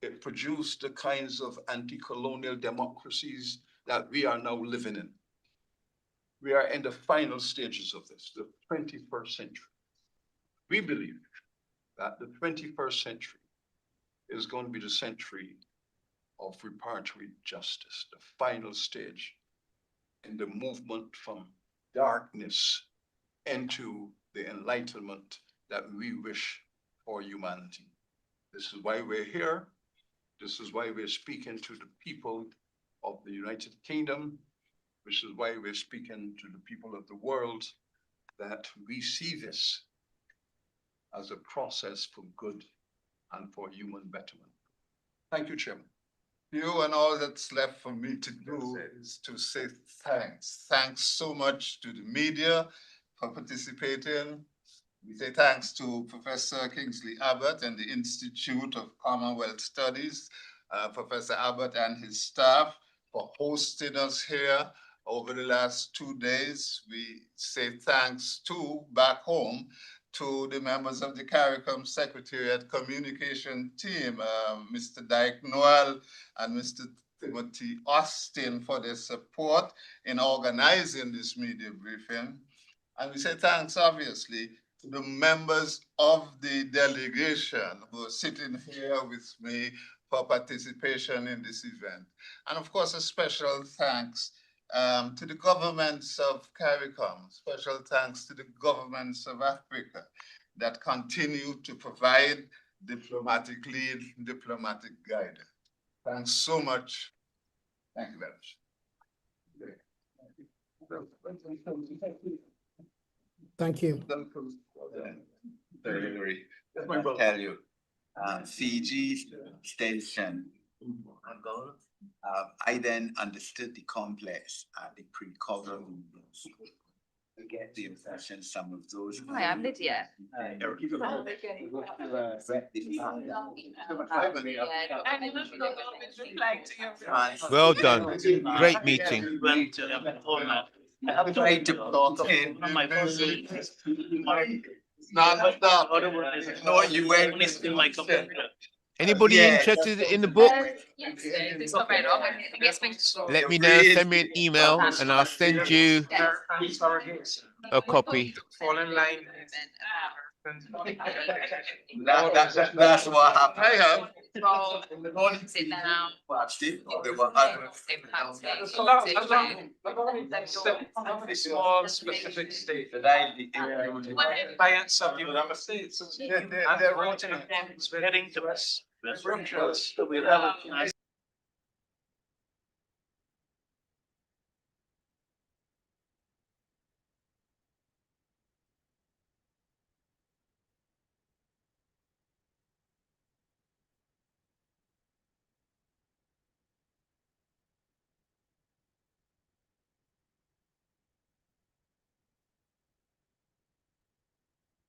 It produced the kinds of anti-colonial democracies that we are now living in. We are in the final stages of this, the 21st century. We believe that the 21st century is going to be the century of reparatory justice, the final stage in the movement from darkness into the enlightenment that we wish for humanity. This is why we're here. This is why we're speaking to the people of the United Kingdom, which is why we're speaking to the people of the world, that we see this as a process for good and for human betterment. Thank you, Chairman. You, and all that's left for me to do is to say thanks. Thanks so much to the media for participating. We say thanks to Professor Kingsley Abbott and the Institute of Commonwealth Studies, Professor Abbott and his staff for hosting us here over the last 2 days. We say thanks to, back home, to the members of the CARICOM Secretariat Communication team, Mr. Dyke Noel and Mr. Timothy Austin, for their support in organizing this media briefing. And we say thanks, obviously, to the members of the delegation who are sitting here with me for participation in this event. And of course, a special thanks to the governments of CARICOM, special thanks to the governments of Africa that continue to provide diplomatic lead, diplomatic guidance. Thanks so much. Thank you very much. Thank you. I'll tell you, Fiji station. I then understood the complex and the pre-cover movements. I get the impression some of those. Hi, I'm Lydia. Well done. Great meeting. I'm trying to talk in. No, you went in my computer. Anybody interested in the book? Let me know, Read. send me an email and I'll send you a copy. Fall in line. That's what happened. I have. Sit down. Watched it. There were other. A small specific state. Clients of the United States. And voting is heading to us. We'll have a